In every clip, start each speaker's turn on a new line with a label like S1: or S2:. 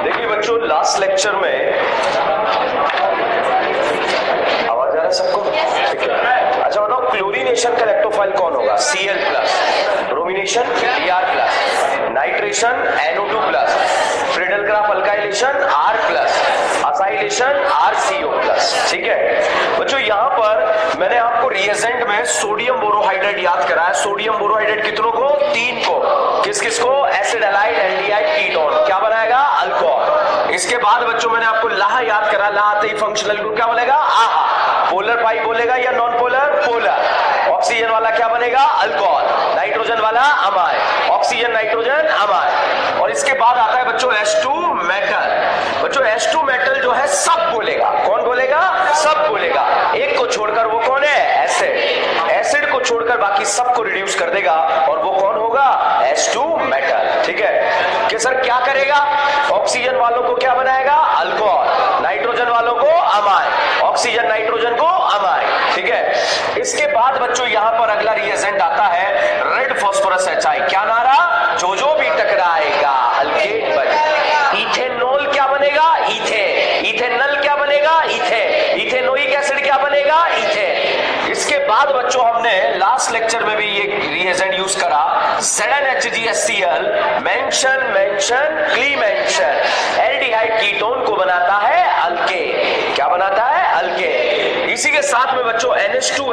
S1: देखिए बच्चों, last lecture में आवाज आ रहा है सबको? ठीक है। अच्छा बताओ, क्लोरीनेशन का इलेक्ट्रोफाइल कौन होगा? Cl plus, bromination Br plus, nitration NO2 plus, Friedel graph alkylation R plus, acylation RCO plus. ठीक है बच्चों, यहाँ पर मैंने आपको रिएजेंट में सोडियम बोरोहाइड्रेट याद कराया। सोडियम बोरोहाइड्रेट कितनों को? 3 को। किस किस को? Acid halide aldehyde ketone. क्या बनाएगा? अल्कोहल। इसके बाद बच्चों मैंने आपको लाह याद करा। लाह आते ही फंक्शनल ग्रुप क्या बनेगा? आहा। पोलर पाई बोलेगा या नॉन पोलर? पोलर। ऑक्सीजन वाला क्या बनेगा? अल्कोहल। नाइट्रोजन वाला अमाइन। Oxygen nitrogen amine. और इसके बाद आता है बच्चों H2 मेटल। बच्चों H2 मेटल जो है सब बोलेगा। कौन बोलेगा? सब बोलेगा। एक को छोड़कर, वो कौन है? एसिड। एसिड को छोड़कर बाकी सबको रिड्यूस कर देगा और वो कौन होगा? H2 metal. ठीक है कि सर क्या करेगा? ऑक्सीजन वालों को क्या बनाएगा? अल्कोहल। नाइट्रोजन वालों को अमाइन। ऑक्सीजन नाइट्रोजन को अमाइन। ठीक है। इसके बाद बच्चों यहाँ पर अगला रिएजेंट आता है रेड फास्फोरस HI। क्या नारा? जो भी टकराएगा अल्केन बन। इथेनॉल क्या बनेगा? इथेन। इथेनॉल क्या बनेगा? इथेन। इथेनोइक एसिड क्या बनेगा? इथेन। इसके बाद बच्चों हमने लास्ट लेक्चर में भी ये रिएजेंट यूज करा। ZnHgHCl मेंशन क्लीमेंशन एल्डिहाइड कीटोन को बनाता है अल्केन। क्या बनाता है? अल्केन। इसी के साथ में बच्चों NH2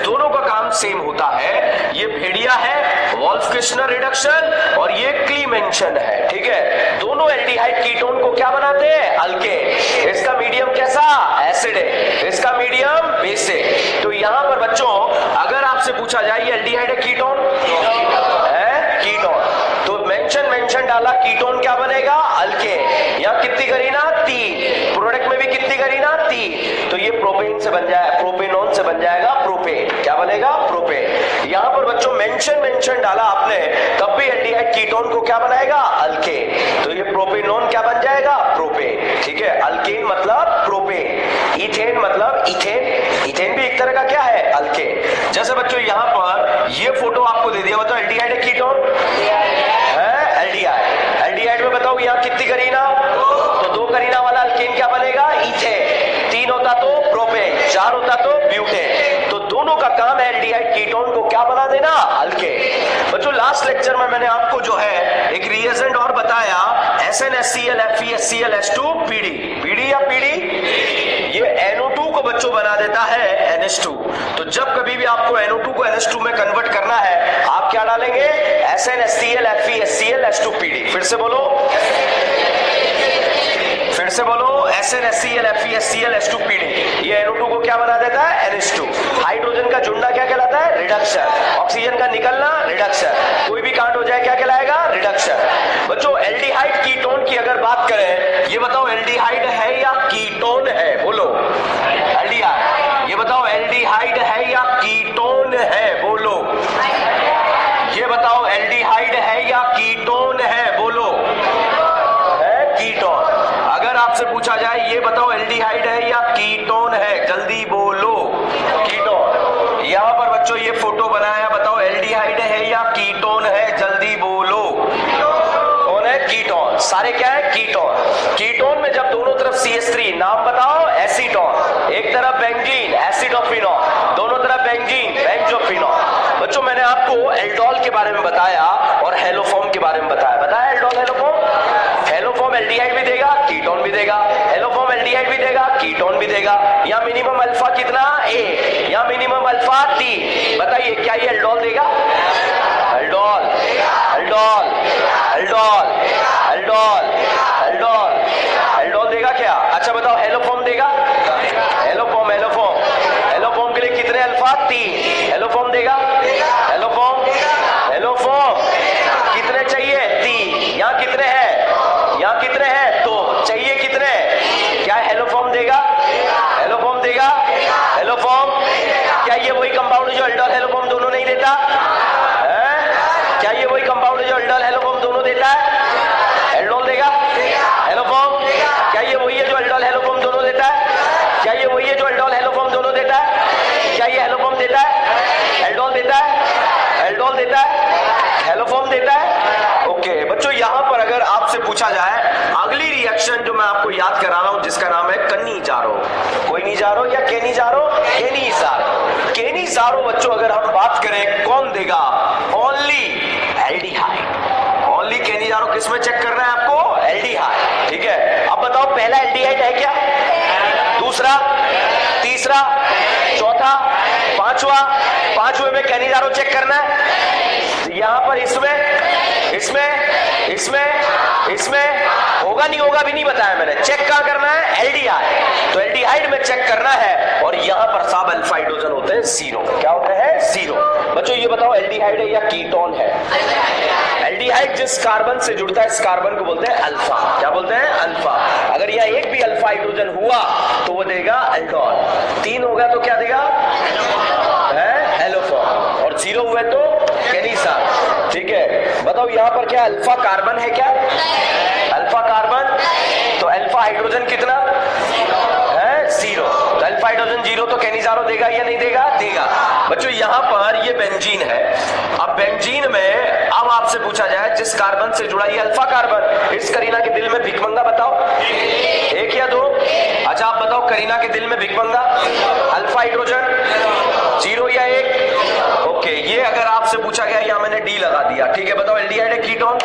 S1: दोनों का काम सेम होता है। ये भेड़िया है, वॉल्फ किर्शनर रिडक्शन, और ये क्लीमेंशन है। ठीक है। दोनों एल्डिहाइड कीटोन को क्या बनाते हैं? अल्केन। इसका मीडियम कैसा? एसिड है। इसका मीडियम बेसिक। तो यहां पर बच्चों अगर आपसे पूछा जाए ये एल्डिहाइड है कीटोन है? कीटोन। तो मेंशन डाला, कीटोन क्या बनेगा? अल्केन। यहां कितनी करीना? 3। प्रोडक्ट में भी कितनी करीना? 3। तो ये प्रोपेन से बन जाएगा, प्रोपेनॉन से बन जाएगा प्रोपेन। क्या बनेगा? प्रोपेन। यहां पर बच्चों मेंशन डाला आपने, तब भी एल्डिहाइड कीटोन को क्या बनाएगा? अल्केन। तो ये प्रोपेनॉन क्या बन जाएगा? प्रोपेन। ठीक है। अल्केन मतलब प्रोपेन, इथेन मतलब इथेन। इथेन भी एक तरह का क्या है? अल्केन। जैसे बच्चों यहां पर ये फोटो आपको दे दिया, बताओ एल्डिहाइड है कीटोन है? एल्डिहाइड। एल्डिहाइड में बताओ यहां कितनी करीना? तो 2 करीना वाला अल्केन क्या बनेगा? इथेन। 3 होता तो प्रोपेन, 4 होता तो ब्यूटेन। तो दोनों का काम है एल्डिहाइड कीटोन को क्या बना देना? अल्केन। बच्चों लास्ट लेक्चर में मैंने आपको जो है एक रिएजेंट और बताया, SnHCl FeHCl H2 PD। PD या PD? ये NO2 को बच्चों बना देता है NH2। तो जब कभी भी आपको NO2 को NH2 में कन्वर्ट करना है, आप क्या डालेंगे? SnHCl FeHCl H2 PD। फिर से बोलो, फिर से बोलो, SnHCl FeHCl H2 PD। ये NO2 को क्या बना देता है? NH2। हाइड्रोजन का जुड़ना क्या कहलाता है? रिडक्शन। ऑक्सीजन का निकलना? रिडक्शन। कोई भी कांड हो जाए क्या कहलाएगा? रिडक्शन। बच्चों एल्डिहाइड कीटोन की अगर बात करें, ये बताओ एल्डिहाइड है या कीटोन है? बोलो एल्डिहाइड। ये बताओ एल्डिहाइड है या कीटोन है? बोलो। ये बताओ एल्डिहाइड है या कीटोन है? बोलो। है कीटोन। अगर आपसे पूछा जाए ये बताओ एल्डिहाइड है या कीटोन है? जल्दी बोलो। कीटोन। यहां पर बच्चों ये फोटो बनाया, बताओ एल्डिहाइड है या कीटोन है? जल्दी बोलो। कौन है? कीटोन। सारे क्या है? कीटोन। कीटोन में जब दोनों तरफ CH3, नाम बताओ? एसीटोन। एक तरफ बेंजीन एसिडोफिनॉल, दोनों तरफ बेंजीन बेंजोफिनॉल। बच्चों मैंने आपको एल्डोल के बारे में बताया और हेलोफॉर्म के बारे में बताया एल्डोल हेलोफॉर्म। हेलोफॉर्म एल्डिहाइड भी देगा, कीटोन भी देगा। हेलोफॉर्म एल्डिहाइड भी देगा, कीटोन भी देगा। यहाँ मिनिमम अल्फा कितना? 1। यहाँ मिनिमम अल्फा 3। बताइए क्या ये एल्डोल देगा? Aldol aldol aldol aldol aldol aldol देगा क्या? अच्छा बताओ हेलोफॉर्म देगा? हेलोफॉर्म हेलोफॉर्म हेलोफॉर्म के लिए कितने अल्फा? 3। हेलोफॉर्म देगा? हेलोफॉर्म हेलोफॉर्म कितने चाहिए? 3। यहाँ कितने हैं? यहाँ कितने हैं? 2। चाहिए कितने? क्या हेलोफॉर्म देगा? हेलोफॉर्म देगा? हेलोफॉर्म क्या ये वही कंपाउंड जो एल्डोल हेलोफॉर्म दोनों नहीं देता है? क्या ये वही कंपाउंड जो एल्डोल हेलोफॉर्म दोनों देता है? एल्डोल देगा? हेलोफॉर्म क्या ये वही है जो एल्डोल हेलोफॉर्म दोनों देता है? क्या ये वही है जो एल्डोल हेलोफॉर्म दोनों देता है? क्या ये हेलोफॉर्म देता है? एल्डोल देता है? एल्डोल देता है? हेलोफॉर्म देता है? ओके बच्चों, यहां पर अगर आपसे पूछा जाए मैं आपको याद करा रहा हूं जिसका नाम है कनिजारो। कोई नहीं जा रो या केनिजारो? केनिजारो। केनिजारो बच्चों अगर हम बात करें कौन देगा? Only aldehyde. ओनली केनिजारो किस में चेक करना है आपको? एल्डिहाइड। ठीक है, अब बताओ पहला एल्डिहाइड है क्या? दूसरा, तीसरा, चौथा, पांचवा? पांचवे में केनिजारो चेक करना है। यहां पर इसमें होगा नहीं होगा भी नहीं बताया मैंने। चेक कहां करना है? एल्डिहाइड। तो एल्डिहाइड में चेक करना है और यहां पर सब अल्फा हाइड्रोजन होते हैं जीरो। क्या होते हैं? जीरो। बच्चों ये बताओ एल्डिहाइड है या कीटोन है? एल्डिहाइड जिस कार्बन से जुड़ता है इस कार्बन को बोलते हैं अल्फा। क्या बोलते हैं? अल्फा। अगर यह एक भी अल्फा हाइड्रोजन हुआ तो वो देगा एल्डोल। तीन होगा तो क्या देगा? एलोफॉर्म। और जीरो हुए तो केनिजारो। ठीक है, बताओ यहां पर क्या अल्फा कार्बन है? क्या अल्फा कार्बन? तो अल्फा हाइड्रोजन कितना है? जीरो। तो अल्फा हाइड्रोजन जीरो तो केनिजारो देगा या नहीं देगा? देगा। बच्चों यहां पर ये बेंजीन है। अब बेंजीन में अब आपसे पूछा जाए जिस कार्बन से जुड़ा ये अल्फा कार्बन, इस करीना के दिल में भिखमंगा बताओ, एक या दो? अच्छा आप बताओ करीना के दिल में भिखमंगा अल्फा हाइड्रोजन जीरो या एक? ओके, ये अगर आपसे पूछा गया या मैंने डी लगा दिया। ठीक है, बताओ एल्डिहाइड है कीटोन?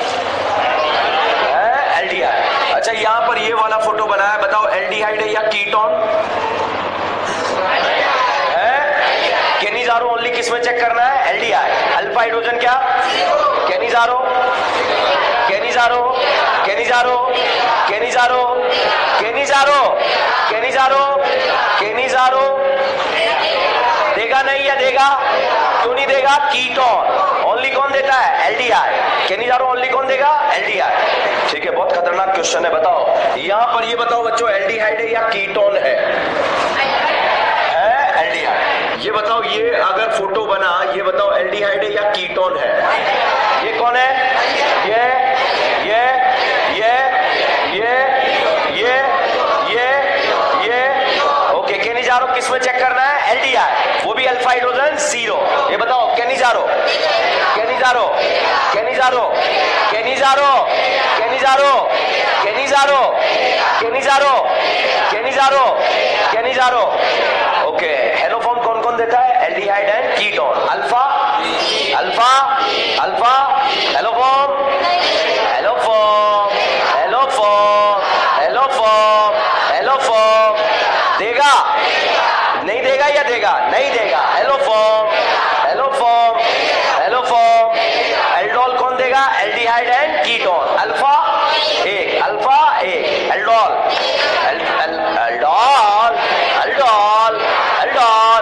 S1: एल्डिहाइड। अच्छा यहां पर ये वाला फोटो बनाया, बताओ एल्डिहाइड है या कीटोन? केनिजारो ओनली किस में चेक करना है? एल्डिहाइड। अल्फा हाइड्रोजन क्या? Cannizzaro. Cannizzaro, Cannizzaro, Cannizzaro, Cannizzaro, Cannizzaro, Cannizzaro. देगा नहीं या देगा? क्यों नहीं देगा? कीटोन। ओनली कौन देता है? एल्डिहाइड। केनिजारो ओनली कौन देगा? एल्डिहाइड। ठीक है, बहुत खतरनाक क्वेश्चन है। बताओ यहां पर ये बताओ बच्चों एल्डिहाइड है या कीटोन है? एल्डिहाइड। ये बताओ ये अगर फोटो बना ये बताओ एल्डिहाइड है या कीटोन है? ये कौन है? ये ओके, केनिजारो किस में चेक करना है? एल्डिहाइड, वो भी अल्फा हाइड्रोजन जीरो। ये बताओ Cannizzaro, Cannizzaro, Cannizzaro, Cannizzaro, Cannizzaro, Cannizzaro, Cannizzaro, Cannizzaro, Cannizzaro. Okay, haloform कौन कौन देता है? Aldehyde and ketone. Alpha, alpha, alpha, haloform, haloform, haloform, haloform, haloform. देगा नहीं देगा या देगा? नहीं देगा। Haloform, haloform, haloform. एल्डोल कौन देगा? Aldehyde and ketone. अल्फा एक, अल्फा एक, aldol, aldol, aldol, aldol,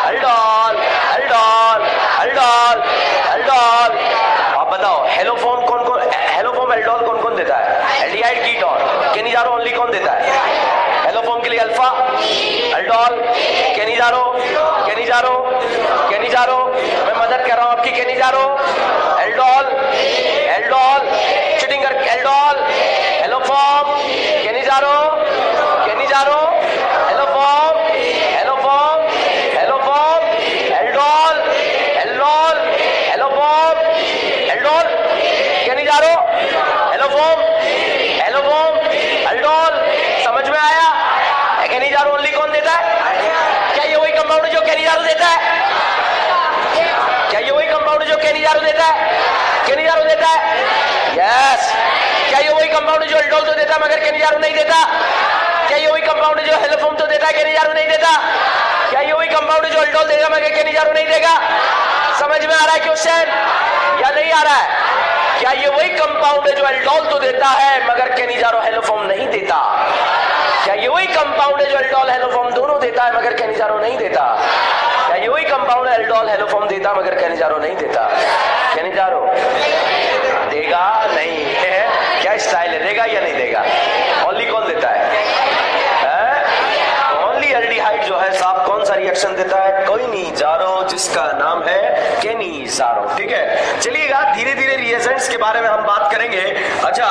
S1: aldol, aldol, aldol, aldol. आप बताओ हेलोफॉर्म कौन कौन? हेलोफॉर्म एल्डोल कौन कौन देता है? Aldehyde ketone. केनिजारो ओनली कौन देता है? हेलोफॉर्म के लिए alpha, aldol, Cannizzaro, Cannizzaro, Cannizzaro. मैं मदद कर रहा हूं आपकी। केनिजारो, एल्डोल, एल्डोल, चिटिंग कर, aldol, haloform, Cannizzaro, Cannizzaro, haloform, haloform, haloform, aldol, aldol, haloform, aldol, Cannizzaro, haloform, haloform, aldol. समझ में आया? केनिजारो ओनली कौन देता है? क्या ये वही कंपाउंड जो केनिजारो देता है? क्या ये वही कंपाउंड जो केनिजारो देता है? केनिजारो देता है? यस। क्या ये वही कंपाउंड जो एल्डोल तो देता है मगर केनिजारो नहीं देता? क्या ये वही कंपाउंड जो हेलोफॉर्म तो देता है केनिजारो नहीं देता? क्या ये वही कंपाउंड जो एल्डोल देगा मगर केनिजारो नहीं देगा? समझ में आ रहा है क्वेश्चन या नहीं आ रहा है? क्या ये वही कंपाउंड है जो एल्डोल तो देता है मगर केनिजारो हेलोफॉर्म नहीं देता? क्या ये वही कंपाउंड है जो एल्डोल हेलोफॉर्म दोनों देता है मगर केनिजारो नहीं देता? क्या ये वही कंपाउंड है एल्डोल हेलोफॉर्म देता मगर केनिजारो नहीं देता? केनिजारो देगा नहीं है? क्या स्टाइल है? देगा या नहीं देगा? ओनली कौन देता है? ओनली एल्डिहाइड जो है साहब कौन सा रिएक्शन देता है? कोई नहीं जारो, जिसका नाम है केनिजारो। ठीक है, चलिएगा धीरे धीरे रिएजेंट्स के बारे में हम बात करेंगे। अच्छा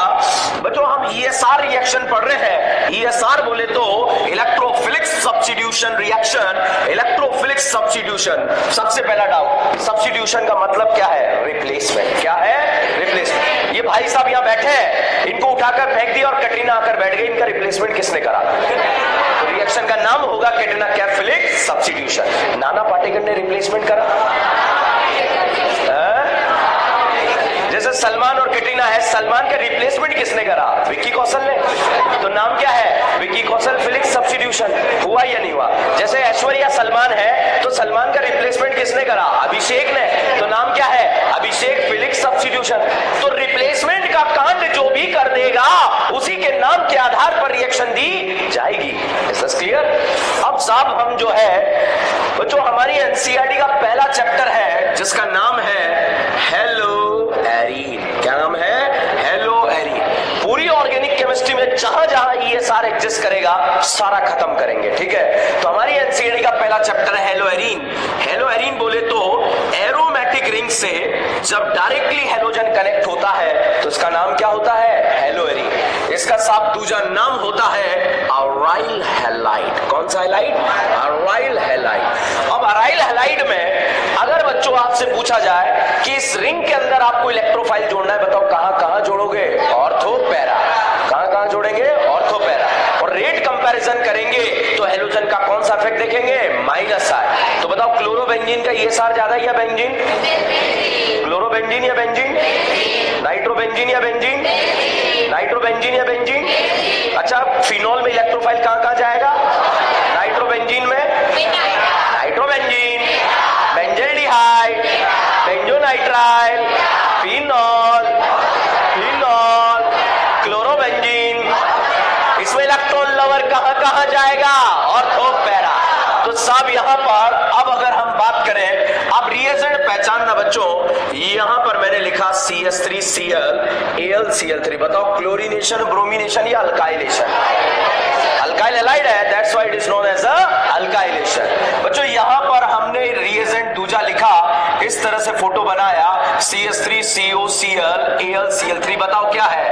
S1: बच्चों हम ईएसआर रिएक्शन पढ़ रहे हैं। ईएसआर बोले तो electrophilic substance substitution reaction, electrophilic substitution. सबसे पहला डाउट, सब्स्टिट्यूशन का मतलब क्या है? रिप्लेसमेंट। क्या है? रिप्लेसमेंट। ये भाई साहब यहां बैठे हैं, इनको उठाकर फेंक दिया और कैटरीना आकर बैठ गई, इनका रिप्लेसमेंट किसने करा? तो रिएक्शन का नाम होगा कैटरीना-कैफिलिक सब्स्टिट्यूशन। नाना पाटेकर ने रिप्लेसमेंट करा। जैसे सलमान और कैटरीना है, सलमान का रिप्लेसमेंट किसने करा? विक्की कौशल ने। तो नाम क्या है? Vicky Kaushal philic substitution. हुआ या नहीं हुआ? जैसे ऐश्वर्या सलमान है, तो सलमान का रिप्लेसमेंट किसने करा? अभिषेक ने। तो नाम क्या है? अभिषेक फिलिक सब्स्टिट्यूशन। तो रिप्लेसमेंट का कांड जो भी कर देगा, उसी के नाम के आधार पर रिएक्शन दी जाएगी। Is this clear? अब साहब हम जो है, जो हमारी एनसीईआरटी का पहला चैप्टर है, जिसका नाम है हेलो एरीन। क्या नाम है? Hello arene. पूरी ऑर्गेनिक केमिस्ट्री में जहां जहां ईएसआर एग्जिस्ट करेगा, सारा खत्म करेंगे। ठीक है, तो हमारी एनसीईआरटी का पहला चैप्टर है हेलो एरीन। हेलो एरीन बोले तो एरोमेटिक रिंग से जब डायरेक्टली हेलोजन कनेक्ट होता है, तो इसका नाम क्या होता है? Hello arene. इसका साफ दूसरा नाम होता है अराइल हैलाइड। कौन सा हैलाइड? Aryl halide. अब अराइल हैलाइड में अगर बच्चों आपसे पूछा जाए कि इस रिंग के अंदर आपको इलेक्ट्रोफाइल जोड़ना है, बताओ कहां कहां जोड़ोगे? Ortho para. कहां कहां जोड़ेंगे? Ortho para. और रेट कंपैरिजन करेंगे तो हेलोजन का कौन सा इफेक्ट देखेंगे? माइनस आए। तो बताओ क्लोरोबेंजीन का ईएसआर ज्यादा है या बेंजीन? क्लोरोबेंजीन या बेंजीन? नाइट्रोबेंजीन या बेंजीन? नाइट्रोबेंजीन या बेंजीन? अच्छा, फिनॉल में इलेक्ट्रोफाइल कहां कहां जाएगा? नाइट्रोबेंजीन में nitrobenzene, benzaldehyde, benzonitrile, phenol, phenol, chlorobenzene. इसमें इलेक्ट्रॉन लवर कहां कहां जाएगा? Ortho para. तो सब यहां पर अब अगर हम बात करें, अब रिएजेंट पहचानना बच्चों, यहां पर मैंने लिखा CH3Cl AlCl3। बताओ क्लोरीनेशन, ब्रोमिनेशन या अल्काइलेशन? अल्काइल हैलाइड है, that's why it is known as a alkylation. बच्चों यहां पर हमने रिएजेंट दूजा लिखा, इस तरह से फोटो बनाया, CH3COCl AlCl3। बताओ क्या है?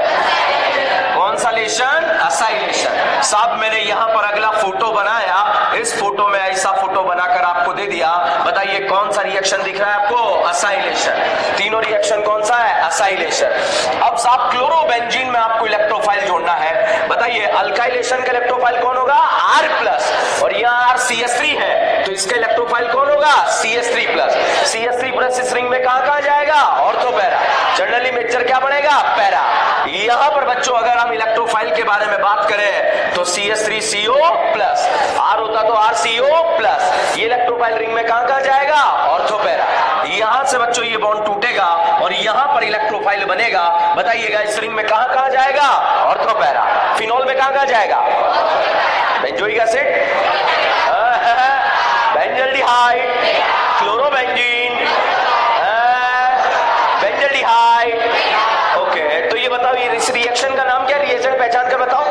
S1: कौन सा लेशन? असाइलेशन। साहब मैंने यहां पर अगला फोटो बनाया, इस फोटो में ऐसा फोटो बनाकर आपको दे दिया। बताइए कौन सा रिएक्शन दिख रहा है आपको? असाइलेशन। तीनों रिएक्शन कौन सा है? असाइलेशन। अब साहब क्लोरोबेंजीन में आपको इलेक्ट्रोफाइल जोड़ना है। बताइए अल्काइलेशन का इलेक्ट्रोफाइल कौन होगा? R+। और यहाँ R CH3 है, तो इसका इलेक्ट्रोफाइल कौन होगा? CH3+। CH3+ इस रिंग में कहां कहां जाएगा? Ortho para. जनरली मिक्सचर क्या बनेगा? पैरा। यहां पर बच्चों अगर हम इलेक्ट्रोफाइल के बारे में बात करें तो CH3CO+, R होता तो RCO+। ये इलेक्ट्रोफाइल रिंग में कहां कहां जाएगा? Ortho para. यहां से बच्चों ये बॉन्ड टूटेगा और यहां पर इलेक्ट्रोफाइल बनेगा। बताइएगा इस रिंग में कहां कहां जाएगा? Ortho para. फिनॉल में कहां कहां जाएगा? Benzoic acid, benzaldehyde, chlorobenzene, benzaldehyde. Okay, तो ये बताओ ये इस रिएक्शन का नाम क्या? रिएजेंट पहचान कर बताओ।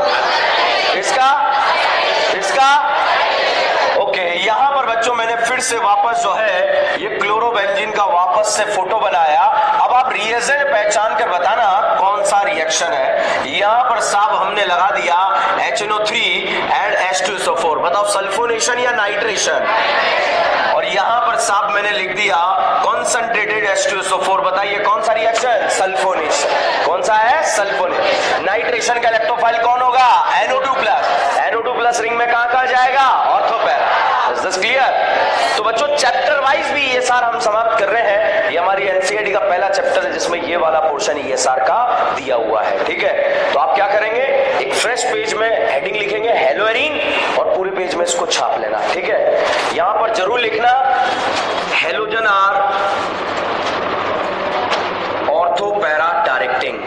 S1: इसका ओके, यहां पर बच्चों मैंने फिर से वापस जो है ये क्लोरोबेंजीन का वापस से फोटो बनाया। अब आप रिएजेंट पहचान कर बताना कौन सा रिएक्शन है। यहां पर साहब हमने लगा दिया HNO3 एंड H2SO4। बताओ सल्फोनेशन या नाइट्रेशन? और यहां पर साहब मैंने लिख दिया कॉन्सेंट्रेटेड H2SO4। बताइए कौन सा रिएक्शन? सल्फोनेशन। कौन सा है? सल्फोनेशन। नाइट्रेशन का इलेक्ट्रोफाइल कौन होगा? NO2+। NO2+ रिंग में कहां कहां जाएगा? Ortho para. Is this clear? तो बच्चों चैप्टर वाइज भी ईएसआर हम समाप्त कर रहे हैं। ये हमारी एनसीईआरटी का पहला चैप्टर है जिसमें ये वाला पोर्शन ईएसआर का दिया हुआ है। ठीक है, तो आप क्या करेंगे? एक फ्रेश पेज में हेडिंग लिखेंगे हेलो एरीन और पूरे पेज में इसको छाप लेना। ठीक है, यहां पर जरूर लिखना halogen are ortho para directing.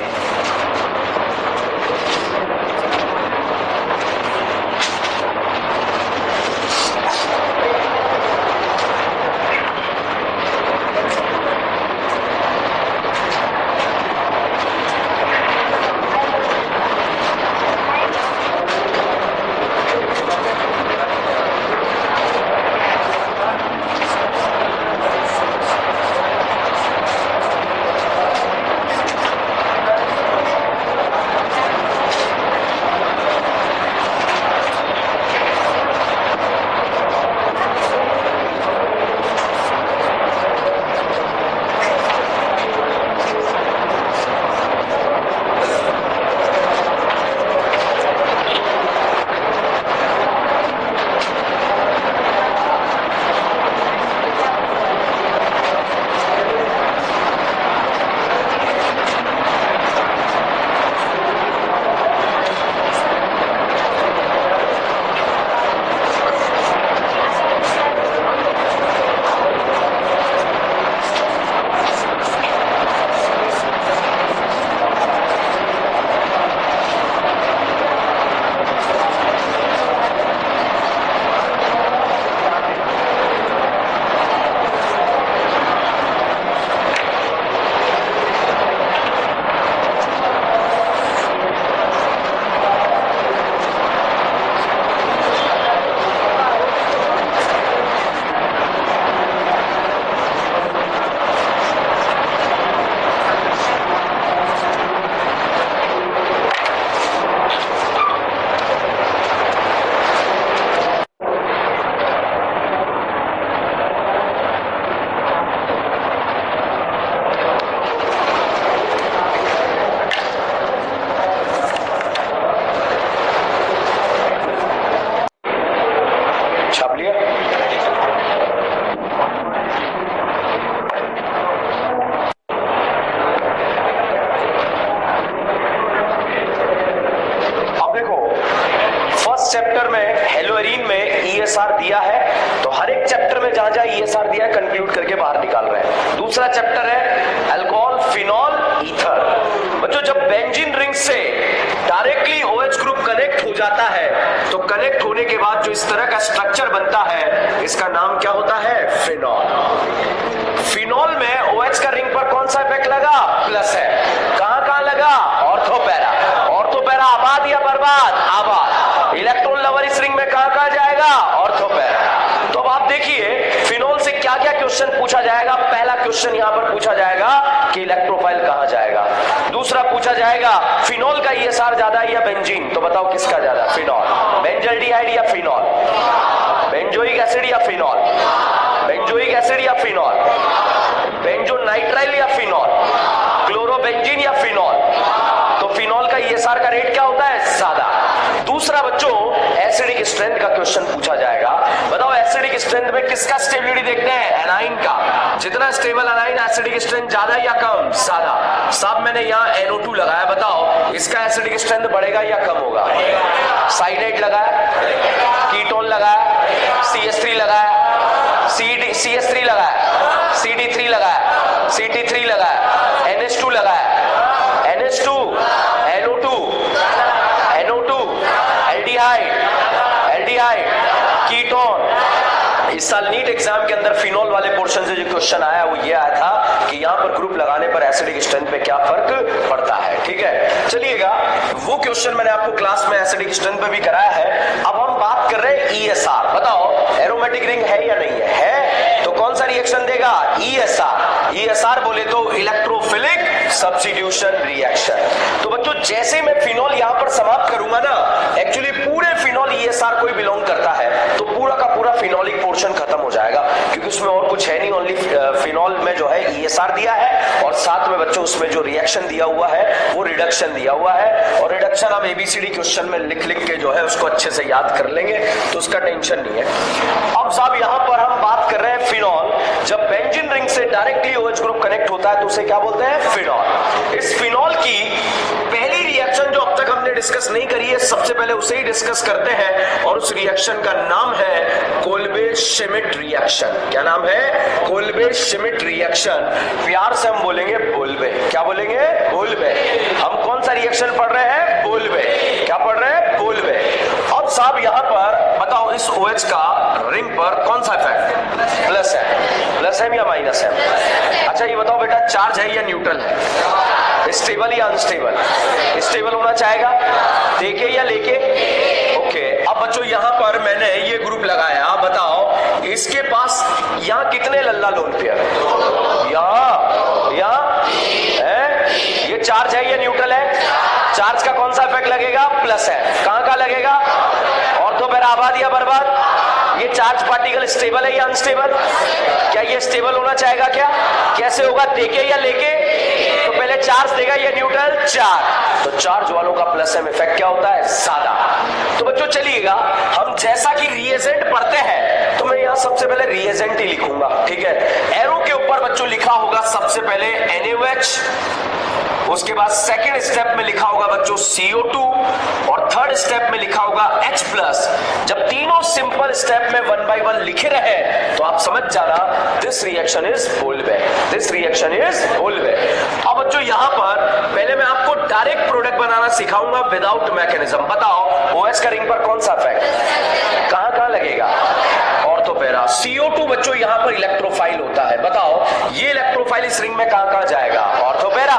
S1: Chapter में हेलोरीन में ESR दिया है, तो हर एक चैप्टर में जहां जहां ESR दिया है कंक्लूड करके बाहर निकाल रहे हैं। दूसरा चैप्टर है अल्कोहल, फिनॉल, ईथर। बच्चों जब बेंजीन रिंग से डायरेक्टली OH ग्रुप कनेक्ट हो जाता है तो कनेक्ट होने के बाद जो इस तरह का स्ट्रक्चर बनता है इसका नाम क्या होता है? फिनॉल। फिनॉल में OH का रिंग पर कौन सा इफेक्ट लगा? प्लस है। कहां कहां लगा? Ortho para. ऑर्थो पैरा आबाद या बर्बाद? आबाद। इलेक्ट्रॉन लवर इस रिंग में कहां कहां जाएगा? Ortho para. तो अब आप देखिए फिनॉल से क्या क्या क्वेश्चन पूछा जाएगा। पहला क्वेश्चन यहां पर पूछा जाएगा कि इलेक्ट्रोफाइल कहां जाएगा। दूसरा पूछा जाएगा फिनॉल का ESR ज्यादा है या बेंजीन, तो बताओ किसका ज्यादा? फिनॉल। बेंजल्डिहाइड या फिनॉल? बेंजोइक एसिड या फिनॉल? बेंजोइक एसिड या फिनॉल? बेंजोनाइट्राइल या फिनॉल? क्लोरोबेंजीन या फिनॉल? तो फिनॉल का ESR का रेट क्या होता है? ज्यादा। दूसरा बच्चों एसिडिक स्ट्रेंथ का क्वेश्चन पूछा जाएगा। बताओ एसिडिक स्ट्रेंथ में किसका स्टेबिलिटी देखते हैं? एनाइन का। जितना स्टेबल एनाइन एसिडिक स्ट्रेंथ ज्यादा या कम? ज्यादा। साहब मैंने यहाँ NO2 लगाया, बताओ इसका एसिडिक स्ट्रेंथ बढ़ेगा या कम होगा? साइनाइड लगाया, कीटोन लगाया, CH3 लगाया, CS3 लगाया, CD3 लगाया, CT3 लगाया, NH2 लगाया, NH2, NO2, एल्डिहाइड, कीटोन। इस साल नीट एग्जाम के अंदर फिनॉल वाले पोर्शन से जो क्वेश्चन आया वो ये आया था कि यहां पर ग्रुप लगाने पर एसिडिक स्ट्रेंथ पे क्या फर्क पड़ता है। ठीक है, चलिएगा वो क्वेश्चन मैंने आपको क्लास में एसिडिक स्ट्रेंथ पे भी कराया है। अब हम बात कर रहे हैं ESR। बताओ एरोमेटिक रिंग है या नहीं है? तो कौन सा रिएक्शन देगा? ESR बोले तो इलेक्ट्रोफिलिक सब्स्टिट्यूशन रिएक्शन। तो बच्चों जैसे मैं फिनॉल यहां पर समाप्त करूंगा ना, एक्चुअली पूरे फिनॉल ESR को ही बिलोंग करता है, तो पूरा का पूरा फिनॉलिक पोर्शन खत्म हो जाएगा क्योंकि उसमें और कुछ है नहीं। ओनली फिनॉल में जो है ESR दिया है और साथ में बच्चों उसमें जो रिएक्शन दिया हुआ है वो रिडक्शन दिया हुआ है, और रिडक्शन हम ABCD क्वेश्चन में लिख लिख के जो है उसको अच्छे से याद कर लेंगे, तो उसका टेंशन नहीं है। अब साहब यहां पर हम बात कर रहे हैं फिनॉल। जब बेंजीन रिंग से डायरेक्टली OH ग्रुप कनेक्ट होता है तो उसे क्या बोलते हैं? फिनॉल। इस फिनॉल की पहली रिएक्शन जो अब तक हमने डिस्कस नहीं करी है, सबसे पहले उसे ही डिस्कस करते हैं, और उस रिएक्शन का नाम है कोल्बे-श्मिट रिएक्शन। क्या नाम है? Kolbe-Schmidt reaction. प्यार से हम बोलेंगे बोल्बे। क्या बोलेंगे? बोल्बे। हम कौन सा रिएक्शन पढ़ रहे हैं? बोल्बे। क्या पढ़ रहे हैं? बोल्बे। अब साहब यहां पर बताओ इस OH का रिंग पर कौन सा इफेक्ट? प्लस है। प्लस है या माइनस है? अच्छा ये बताओ बेटा चार्ज है या न्यूट्रल है? स्टेबल या अनस्टेबल? स्टेबल होना चाहेगा, देके या लेके? ओके। अब बच्चों यहां पर मैंने ये ग्रुप लगाया, बताओ इसके पास यहां कितने लल्ला लोन पेयर? यहां है। ये चार्ज है या न्यूट्रल है? चार्ज का कौन सा इफेक्ट लगेगा? प्लस है। कहां का लगेगा? ऑर्थो पैरा आबाद या बर्बाद? ये चार्ज पार्टिकल स्टेबल है या अनस्टेबल? क्या ये स्टेबल होना चाहेगा? क्या कैसे होगा, देके या लेके? तो पहले चार्ज देगा या न्यूट्रल? चार्ज। तो चार्ज वालों का प्लस एम इफेक्ट क्या होता है? ज्यादा। तो बच्चों चलिएगा हम जैसा कि रिएजेंट पढ़ते हैं तो मैं यहां सबसे पहले रिएजेंट ही लिखूंगा। ठीक है, एरो के ऊपर बच्चों लिखा होगा सबसे पहले NaOH, उसके बाद सेकेंड स्टेप में लिखा होगा बच्चों CO2, और थर्ड स्टेप में लिखा होगा H+। जब तीनों सिंपल स्टेप में 1 by 1 लिखे रहे तो आप समझ जाना this reaction is Kolbe. This reaction is Kolbe. अब बच्चों यहां पर पहले मैं आपको डायरेक्ट प्रोडक्ट बनाना सिखाऊंगा विदाउट मैकेनिज्म। बताओ OH का रिंग पर कौन सा इफेक्ट? कहां कहां लगेगा? Ortho para. CO2 बच्चों यहां पर इलेक्ट्रोफाइल होता है। बताओ ये इलेक्ट्रोफाइल इस रिंग में कहां कहां जाएगा? Ortho para.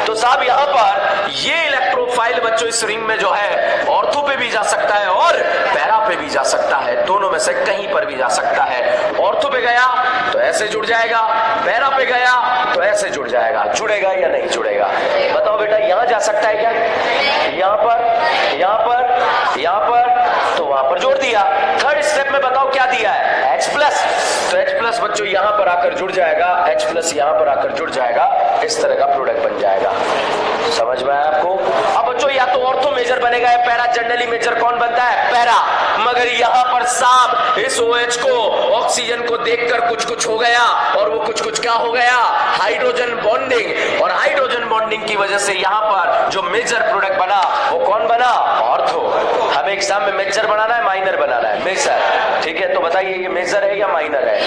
S1: तो साहब यहां पर ये इलेक्ट्रोफाइल बच्चों इस रिंग में जो है ऑर्थो पे भी जा सकता है और पैरा पे भी जा सकता है, दोनों में से कहीं पर भी जा सकता है। ऑर्थो पे गया तो ऐसे जुड़ जाएगा, पैरा पे गया तो ऐसे जुड़ जाएगा। जुड़ेगा या नहीं जुड़ेगा? बताओ बेटा यहां जा सकता है क्या? यहां पर, यहां पर, यहां पर, तो वहां पर जोड़ दिया। थर्ड स्टेप में बताओ क्या दिया है? H+। तो H+ बच्चों यहां पर आकर जुड़ जाएगा, H+ यहां पर आकर जुड़ जाएगा, इस तरह का प्रोडक्ट बन जाएगा। समझ में आया आपको? अब बच्चों या तो ऑर्थो मेजर बनेगा या पैरा। जनरली मेजर कौन बनता है? पैरा। मगर यहां पर साहब इस OH को ऑक्सीजन को देखकर कुछ कुछ हो गया, और वो कुछ कुछ क्या हो गया? Hydrogen bonding. और हाइड्रोजन बॉन्डिंग की वजह से यहां पर जो मेजर प्रोडक्ट बना वो कौन बना? ऑर्थो। हमें एग्जाम में मेजर बनाना है, माइनर बनाना है? मेजर। ठीक है, तो बताइए ये मेजर है या माइनर है?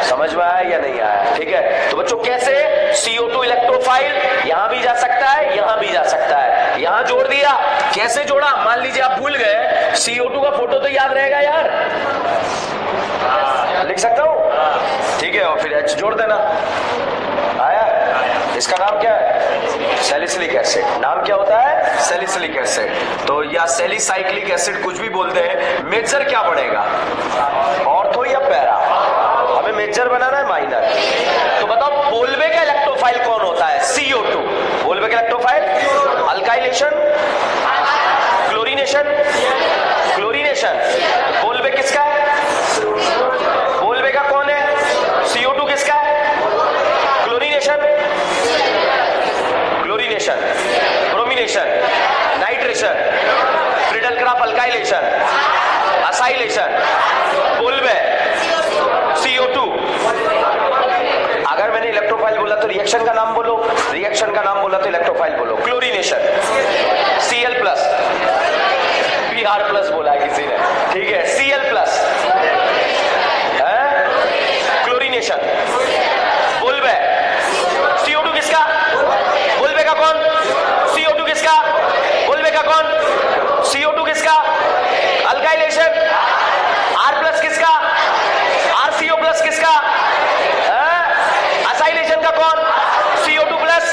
S1: समझ में आया या नहीं आया? ठीक है, तो बच्चों कैसे? CO2 इलेक्ट्रोफाइल यहां भी जा सकता है, यहां भी जा सकता है। यहां जोड़ दिया, कैसे जोड़ा? मान लीजिए आप भूल गए, CO2 का फोटो तो याद रहेगा यार, लिख सकता हूं? ठीक है, और फिर H जोड़ देना। आया? इसका नाम क्या है? Salicylic acid. नाम क्या होता है? Salicylic acid. तो या सैलिसाइक्लिक एसिड कुछ भी बोलते हैं। मेजर क्या बनेगा? ऑर्थो या पैरा? हमें मेजर बनाना है, माइनर। तो बताओ बोल्वे का इलेक्ट्रोफाइल कौन होता है? CO2। बोल्वे का इलेक्ट्रोफाइल अल्काइलेशन, क्लोरीनेशन, क्लोरीनेशन। बोल्वे किसका है? बोल्वे का कौन है? CO2 किसका है? Chlorination, chlorination, bromination, nitration, Friedel Crafts alkylation, acylation, बोल्वे, CO2। अगर मैंने इलेक्ट्रोफाइल बोला तो रिएक्शन का नाम बोलो, रिएक्शन का नाम बोला तो इलेक्ट्रोफाइल बोलो। क्लोरीनेशन Cl+, Br+ बोला है किसी ने, ठीक है, Cl+, क्लोरीनेशन, बोल्वे, CO2 किसका? बोल्वे का कौन? CO2 किसका? बोल्वे का कौन? CO2 किसका? अल्काइलेशन, R+ किसका? RCO+ किसका? असाइलेशन का कौन? CO2+।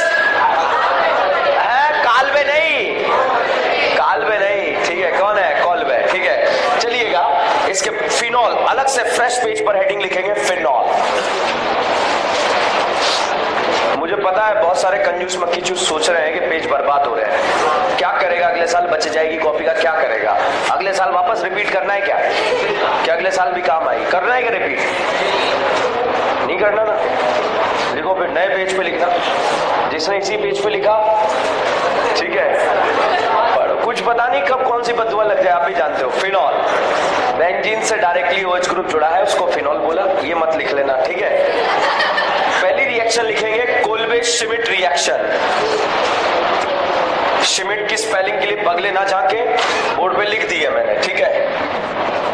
S1: काल्वे नहीं, काल्वे नहीं, ठीक है, कौन है? कॉल्वे। ठीक है, चलिएगा इसके फिनॉल अलग से फ्रेश पेज पर हेडिंग लिखेंगे, फिनॉल। मुझे पता है बहुत सारे कंजूस मक्खी चूस सोच रहे हैं कि पेज बर्बाद हो रहे हैं, क्या करेगा अगले साल? बच जाएगी कॉपी का, क्या करेगा अगले साल? वापस रिपीट करना है क्या? क्या अगले साल भी काम आई? करना है क्या रिपीट? नहीं करना ना, लिखो फिर नए पेज पे लिखना, जिसने इसी पेज पे लिखा, ठीक है। कुछ पता नहीं कब कौन सी बदुआ लग जाए, आप भी जानते हो। फिनॉल, बेंजीन से डायरेक्टली OH ग्रुप जुड़ा है, उसको फिनॉल बोला, ये मत लिख लेना, ठीक है। पहली रिएक्शन लिखेंगे कोल्बे श्मिट रिएक्शन। श्मिट की स्पेलिंग के लिए पगले ना झांके, बोर्ड पे लिख दी है मैंने, ठीक है।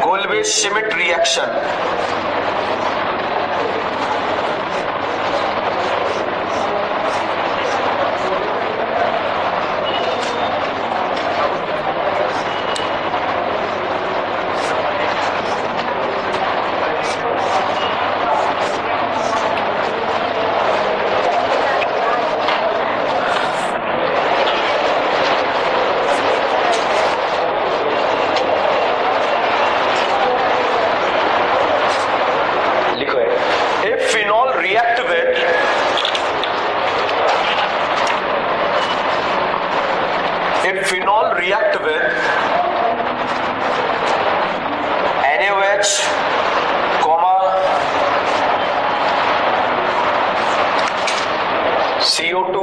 S1: Kolbe Schmidt reaction. Phenol react with NaOH, CO2,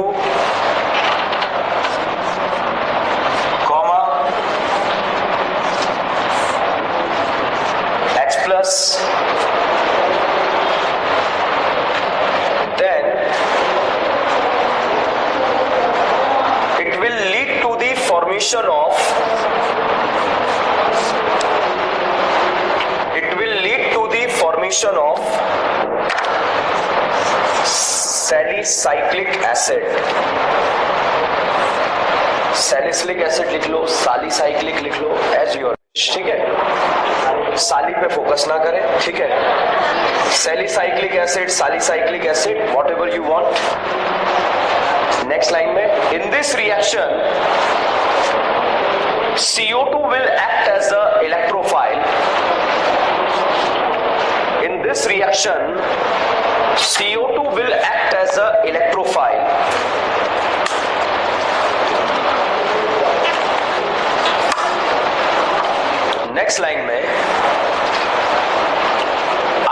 S1: H+, then it will lead to the formation of salicylic acid। Salicylic acid लिख लो, सालिसाइक्लिक लिख लो, एज योर, ठीक है। साली पे फोकस ना करें, ठीक है। Salicylic acid, salicylic acid, whatever you want. Next line में, in this reaction CO2 will act as a electrophile. In this reaction, CO2 will act as a electrophile. Next line में,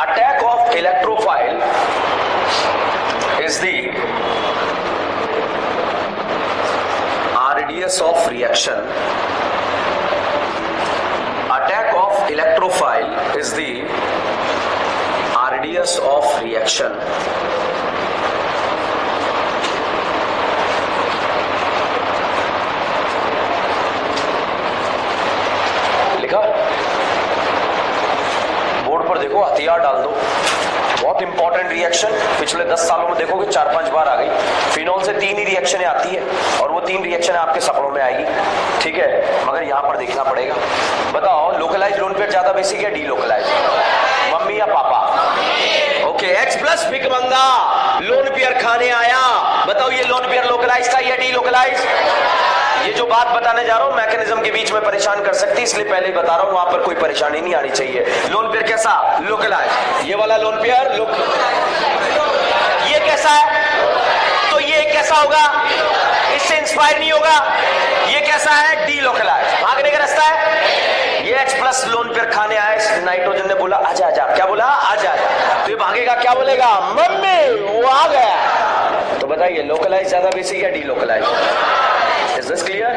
S1: attack of electrophile is the radius of reaction. Attack of electrophile is the radius of reaction. लिखा? Board पर देखो, हथियार डाल दो। बहुत important reaction, पिछले 10 सालों में देखोगे 4-5 बार आ गई। फिनॉल से 3 ही रिएक्शनें आती है और वो 3 रिएक्शन आपके सपनों में आएगी, ठीक है, मगर यहां पर देखना पड़ेगा। बताओ लोकलाइज लोन पेयर ज्यादा बेसिक है डी लोकलाइज? मम्मी या पापा? ओके, X प्लस भिकमंगा लोन पेयर खाने आया। बताओ ये लोन पेयर लोकलाइज था या डी लोकलाइज? ये जो बात बताने जा रहा हूं मैकेनिज्म के बीच में परेशान कर सकती, इसलिए पहले ही बता रहा हूं, वहां पर कोई परेशानी नहीं आनी चाहिए। लोन पेयर कैसा? लोकलाइज। ये वाला लोन पेयर ये कैसा है? तो ये कैसा होगा? इससे इंस्पायर नहीं होगा। ये कैसा है? D localise. भागने का रास्ता है। ये X प्लस लोन पेयर खाने आए, नाइट्रोजन ने बोला आजा आजा। क्या बोला? आजा आजा। तो ये भागेगा, क्या बोलेगा? मम्मी वो आ गया। तो बताइए लोकलाइज ज्यादा बेसिक या D localise? Is this clear?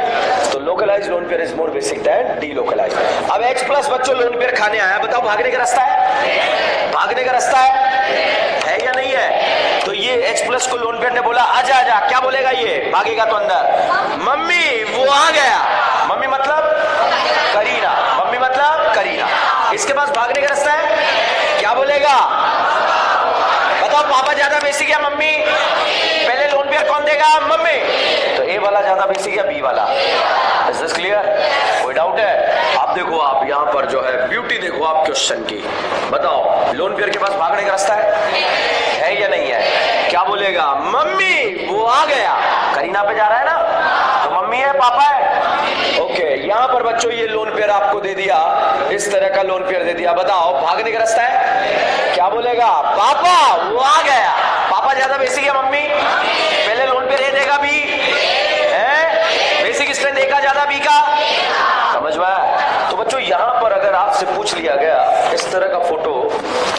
S1: तो localise lone pair is more basic then D localise. अब X प्लस बच्चों लोन पेयर खाने आया, बताओ भागने का रास्ता है? भागने का रास्ता है या नहीं है? तो ये X प्लस को लोन पेयर ने बोला आजा आजा। क्या बोलेगा? ये भागेगा तो अंदर, मम्मी वो आ गया। मम्मी मतलब करीना, मम्मी मतलब करीना। इसके पास भागने का रास्ता है, क्या बोलेगा? बताओ पापा ज्यादा बेसिक या मम्मी? पहले लोन पेयर कौन देगा? मम्मी। तो ए वाला ज्यादा बेसिक या बी वाला? Is this clear? कोई डाउट है? आप देखो, आप यहाँ पर जो है ब्यूटी देखो आप क्वेश्चन की। बताओ लोन पेयर के पास भागने का रास्ता है या नहीं है? क्या बोलेगा? मम्मी वो आ गया। करीना पे जा रहा है ना, तो मम्मी है पापा है। ओके, यहाँ पर बच्चों ये लोन पेयर आपको दे दिया, इस तरह का लोन पेयर दे दिया। बताओ भागने का रास्ता है, क्या बोलेगा? पापा वो आ गया। पापा ज्यादा बेसिक है मम्मी? पहले लोन पेयर ए देगा बी है, बेसिक स्ट्रेंथ ए का ज्यादा बी का, समझ में आया? तो बच्चों यहाँ पर अगर आपसे पूछ लिया गया इस तरह का फोटो,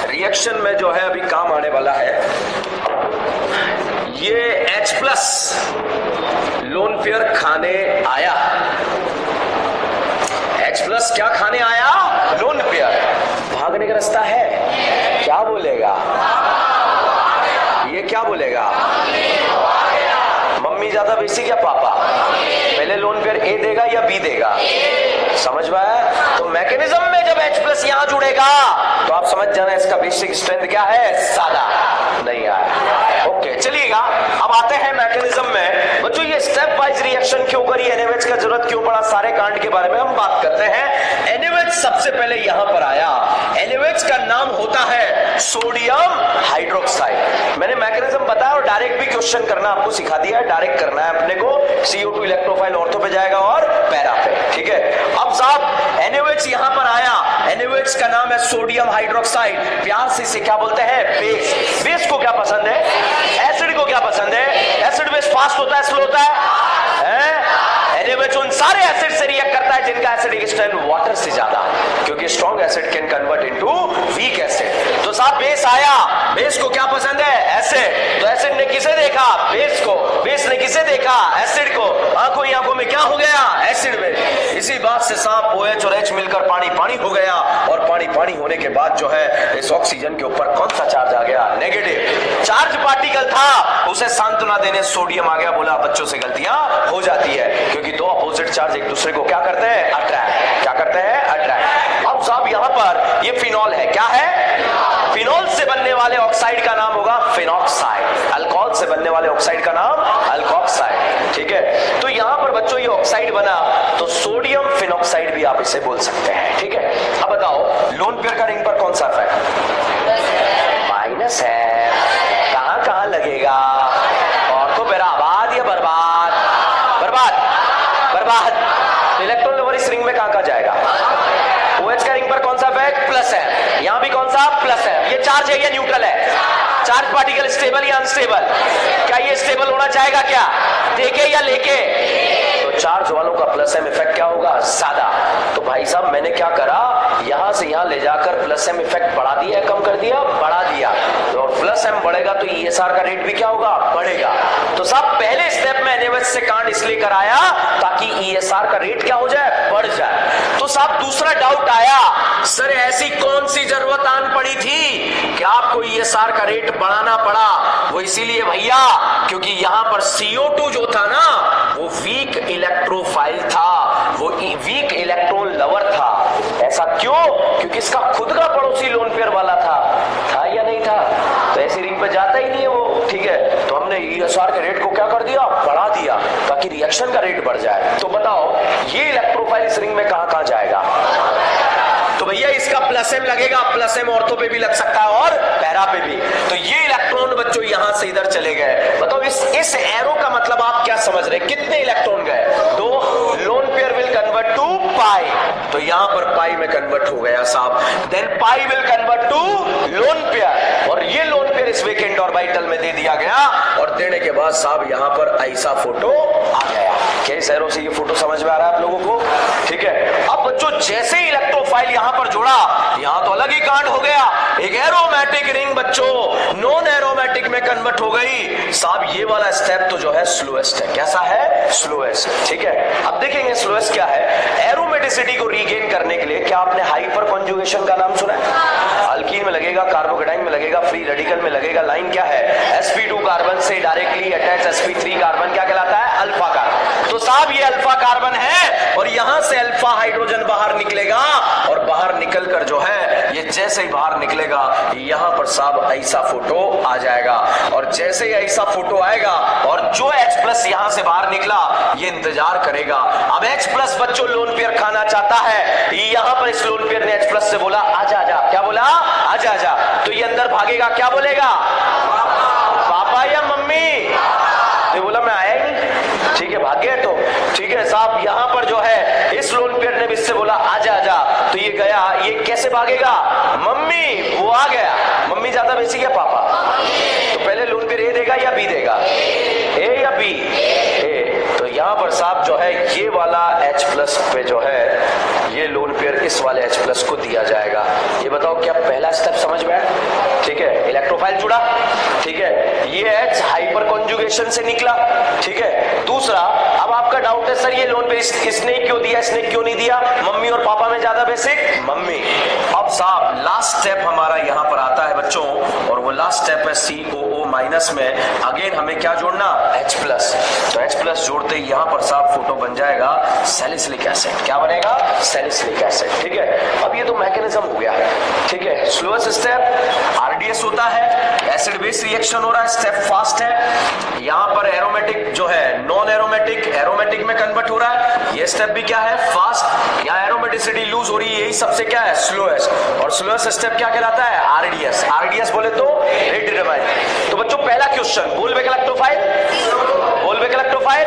S1: रिएक्शन में जो है अभी काम आने वाला है, ये H प्लस लोन पेयर खाने आया। H प्लस क्या खाने आया? Lone pair. भागने का रास्ता है, क्या बोलेगा? ये क्या बोलेगा? मम्मी ज्यादा बेसिक या पापा? पहले लोन पेयर ए देगा या बी देगा? समझ में आया? तो मैकेनिज्म में जब H प्लस यहां जुड़ेगा तो आप समझ जाना इसका बेसिक स्ट्रेंथ क्या है? सादा नहीं आया। ओके, चलिएगा अब आते हैं मैकेनिज्म में। बच्चों ये स्टेप वाइज रिएक्शन क्यों करी, NaOH का जरूरत क्यों पड़ा, सारे कांड के बारे में हम बात करते हैं। NaOH सबसे पहले यहां पर आया। NaOH का नाम होता है सोडियम हाइड्रोक्साइड। मैंने मैकेनिज्म बताया और डायरेक्ट भी क्वेश्चन करना आपको सिखा दिया है। डायरेक्ट करना है अपने को, CO2 इलेक्ट्रोफाइल ऑर्थो पे जाएगा और पैरा पे, ठीक है। अब साहब NaOH यहां पर आया, NaOH का नाम है सोडियम हाइड्रोक्साइड। प्यार से इसे क्या बोलते हैं? बेस। बेस को क्या पसंद है? एसिड को क्या पसंद है? एसिड बेस फास्ट होता है, स्लो होता है? NaOH उन सारे एसिड से रिएक्ट करता है जिनका एसिडिक स्ट्रेंथ वाटर से ज्यादा, क्योंकि strong acid can convert into weak acid. तो साहब बेस आया, बेस को क्या पसंद है? एसिड। तो एसिड ने किसे देखा? बेस को। बेस ने किसे देखा? एसिड को। आंखों ही आंखों में क्या हो गया? Acid base. इसी बात से साहब OH और H मिलकर पानी पानी हो गया, और पानी पानी होने के बाद जो है इस ऑक्सीजन के ऊपर कौन सा चार्ज आ गया? नेगेटिव चार्ज पार्टिकल था, उसे सांत्वना देने सोडियम आ गया। बोला बच्चों से गलतियां हो जाती है, क्योंकि दो अपोजिट चार्ज एक दूसरे को क्या करते हैं? अट्रैक्ट। क्या करते हैं? अट्रैक्ट। अब साहब यहां पर ये फिनॉल है, क्या है? फिनॉल से बनने वाले ऑक्साइड का नाम होगा फिनॉक्साइड। अल्कोहल से बनने वाले ऑक्साइड का नाम अल्कोक्साइड, ठीक है। तो यहां पर बच्चों ये ऑक्साइड बना, तो सोडियम फिनॉक्साइड भी आप इसे बोल सकते हैं, ठीक है। अब बताओ लोन पेयर का रिंग पर कौन सा इफेक्ट? माइनस है। कहां कहां लगेगा? और तो पैरा आबाद या बर्बाद? बर्बाद। बर्बाद। इलेक्ट्रॉन नंबर इस रिंग में कहां कहां जाएगा? OH का रिंग पर कौन सा इफेक्ट? प्लस है। यहां भी कौन सा? प्लस है। ये चार्ज है या न्यूट्रल है? चार्ज पार्टिकल स्टेबल या अनस्टेबल? क्या ये स्टेबल होना चाहेगा? क्या देके या लेके? तो चार्ज वालों का प्लस एम इफेक्ट क्या होगा? ज्यादा। तो भाई साहब मैंने क्या करा, यहां से यहां ले जाकर प्लस एम इफेक्ट बढ़ा दिया, कम कर दिया, बढ़ा दिया। तो प्लस एम बढ़ेगा तो ESR का रेट भी क्या होगा? बढ़ेगा। तो साहब पहले स्टेप में NaOH से कांड इसलिए कराया ताकि ESR का रेट क्या हो जाए? बढ़ जाए। तो साहब दूसरा डाउट आया, सर ऐसी कौन सी जरूरत आन पड़ी थी कि आपको ESR का रेट बढ़ाना पड़ा? वो इसीलिए भैया क्योंकि यहां पर CO2 जो था ना वो वीक इलेक्ट्रोफाइल था, वो वीक इलेक्ट्रॉन लवर था। ऐसा क्यों? क्योंकि इसका खुद का पड़ोसी लोन पेयर वाला था या नहीं था? तो ऐसी रिंग पे जाता ही नहीं है वो, ठीक है। तो हमने ESR के रेट को क्या कर दिया, बढ़ा दिया ताकि रिएक्शन का रेट बढ़ जाए। तो बताओ ये इलेक्ट्रोफाइल इस रिंग में कहां कहां जाएगा? तो भैया इसका प्लस एम लगेगा, प्लस एम ऑर्थो पे भी लग सकता है और पैरा पे भी। तो ये इलेक्ट्रॉन बच्चों यहां से इधर चले गए। बताओ इस एरो का मतलब आप क्या समझ रहे? कितने इलेक्ट्रॉन गए? 2। Lone pair will convert to pi, तो यहां पर पाई में कन्वर्ट हो गया साहब। Then pi will convert to lone pair, और ये लोन पेयर इस वेकेंट ऑर्बिटल में दे दिया गया, और देने के बाद साहब यहां पर ऐसा फोटो आ गया। क्या इस एरो से ये फोटो समझ में आ रहा है आप लोगों को? ठीक है। अब बच्चों जैसे ही इलेक्ट्रोफाइल यहां पर जुड़ा, यहां तो अलग ही कांड हो गया। एक एरोमेटिक रिंग बच्चों नॉन एरोमेटिक में कन्वर्ट हो गई। साहब ये वाला स्टेप तो जो है स्लोएस्ट है। कैसा है? स्लोएस्ट। ठीक है। अब देखेंगे स्लोएस्ट क्या है। एरोमेटिसिटी को रीगेन करने के लिए क्या आपने हाइपर कॉन्जुगेशन का नाम सुना है? अल्कीन में लगेगा, कार्बोकेटाइन में लगेगा, फ्री रेडिकल में लगेगा। लाइन क्या है? sp2 कार्बन से डायरेक्टली अटैच sp3 कार्बन क्या कहलाता है? Alpha carbon. तो साहब ये अल्फा कार्बन है और यहां से अल्फा हाइड्रोजन बाहर निकलेगा, और बाहर निकलकर जो है ये जैसे ही बाहर निकलेगा यहां पर साहब ऐसा फोटो आ जाएगा। और जैसे ही ऐसा फोटो आएगा और जो H+ यहां से बाहर निकला ये इंतजार करेगा। अब H+ बच्चों लोन पेयर खाना चाहता है। यहां पर इस लोन पेयर ने H+ से बोला आजा आजा। क्या बोला? आजा आजा। तो ये अंदर भागेगा, क्या बोलेगा? पापा या मम्मी? तो बोला मैं आया ही नहीं। ठीक है, भाग गया। तो ठीक है साहब, यहां पर जो है इस लोन पेयर ने भी इससे बोला आजा आजा, तो ये गया। ये कैसे भागेगा? मम्मी, वो आ गया। मम्मी ज्यादा बेसिक है पापा? तो पहले लोन पेयर ए देगा या बी देगा? ए या बी? ए। तो यहां पर साहब जो है ये वाला H+ पे जो है ये लोन पेयर इस वाले H+ को दिया जाएगा। ये बताओ क्या पहला स्टेप समझ में आया? ठीक है, इलेक्ट्रोफाइल जुड़ा। ठीक है, ये H हाइपर कॉन्जुगेशन से निकला। ठीक है। दूसरा, अब आपका डाउट है सर ये लोन पेयर इसने क्यों दिया, इसने क्यों नहीं दिया? मम्मी और पापा में ज्यादा बेसिक? मम्मी। अब साहब लास्ट स्टेप हमारा यहां पर आता है बच्चों, और वो लास्ट स्टेप है COO- में अगेन हमें क्या जोड़ना? H+। तो H+ जोड़ते ही यहां पर साहब फोटो बन जाएगा सैलिसिलिक एसिड। क्या बनेगा? Salicylic acid. ठीक है। अब ये तो मैकेनिज्म हो गया। ठीक है। स्लोएस्ट स्टेप RDS होता है, एसिड बेस रिएक्शन हो रहा है, स्टेप फास्ट है। यहां पर एरोमेटिक जो है नॉन एरोमेटिक एरोमेटिक में कन्वर्ट हो रहा है। ये स्टेप भी क्या है? फास्ट। यहां एरोमेटिसिटी लूज हो रही है, यही सबसे क्या है? स्लोएस्ट। और स्लोएस्ट स्टेप क्या कहलाता है? RDS। RDS बोले तो रेट डिटरमाइन। तो बच्चों पहला क्वेश्चन, बोलबेक इलेक्ट्रोफाइल, बोलबेक इलेक्ट्रोफाइल।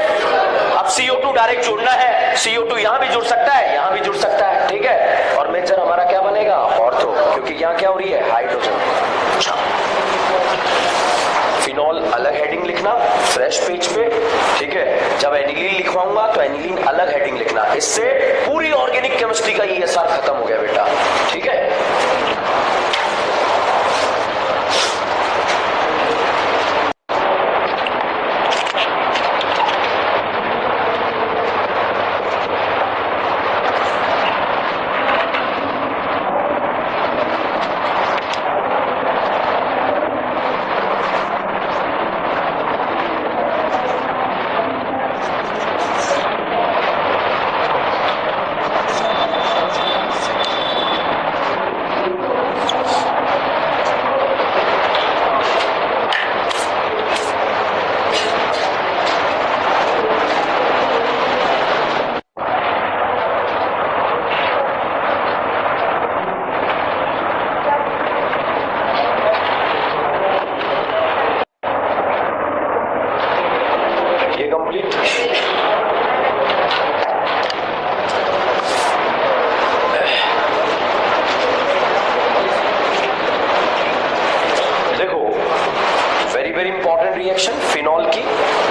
S1: अब CO2 डायरेक्ट जोड़ना है। CO2 यहां भी जुड़ सकता है, यहां भी जुड़ सकता है। ठीक है। और मेजर हमारा क्या बनेगा? ऑर्थो, क्योंकि यहां क्या हो रही है? हाइड्रोजन। अच्छा, फिनॉल अलग हेडिंग लिखना फ्रेश पेज पे। ठीक है। जब एनिलीन लिखवाऊंगा तो एनिलीन अलग हेडिंग लिखना। इससे पूरी ऑर्गेनिक केमिस्ट्री का ESR खत्म हो गया बेटा। ठीक है। रिएक्शन फिनॉल की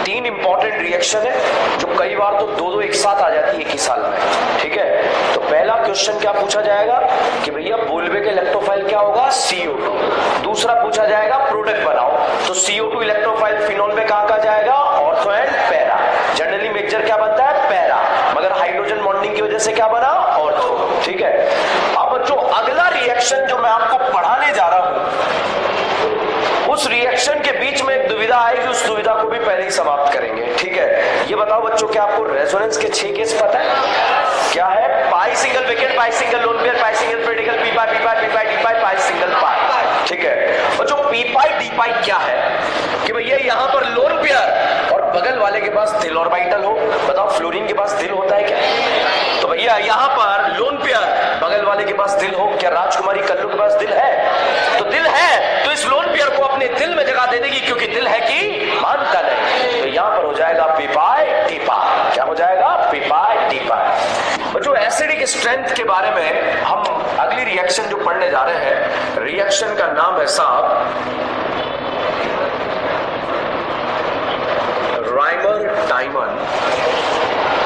S1: 3 इंपॉर्टेंट रिएक्शन है जो कई बार तो दो एक साथ आ जाती है एक ही साल में। ठीक है। तो पहला क्वेश्चन क्या पूछा जाएगा कि भैया बोलबेक इलेक्ट्रोफाइल क्या होगा? CO2। दूसरा पूछा जाएगा प्रोडक्ट बनाओ, तो CO2 इलेक्ट्रोफाइल फिनॉल में कहां जाएगा? Ortho and para. Generally mixture क्या बनता है? पैरा, मगर हाइड्रोजन बॉन्डिंग की वजह से क्या बना? ऑर्थो। ठीक है। अब बच्चों मैं आपको पढ़ाने जा रहा हूं, उस रिएक्शन के बीच में एक दुविधा आएगी, उस दुविधा को भी पहले ही समाप्त करेंगे। ठीक है, ये बताओ बच्चों, क्या आपको रेजोनेंस के 6 केस पता है? क्या है? पाई सिंगल विकेट, पाई सिंगल लोन पेयर, पाई सिंगल प्रेडिकल, पी पाई, पी पाई, पी पाई, डी पाई, पाई सिंगल पाई। ठीक है बच्चों, पी पाई डी पाई क्या है कि भैया यहां पर लोन पेयर और बगल वाले के पास दिल ऑर्बिटल हो। बताओ फ्लोरीन के पास दिल होता है क्या? तो भैया यहां पर लोन पेयर, बगल वाले के पास दिल हो। क्या राजकुमारी कल्लू के पास दिल है? तो दिल है तो इस लोन पेयर को अपने दिल में जगह दे देगी, क्योंकि दिल है कि मानता नहीं। तो यहां पर हो जाएगा पी पाई डी पाई। क्या हो जाएगा? पी पाई डी पाई। बच्चों एसिडिक स्ट्रेंथ के बारे में हम अगली रिएक्शन जो पढ़ने जा रहे हैं, रिएक्शन का नाम है साहब राइमर डायमंड।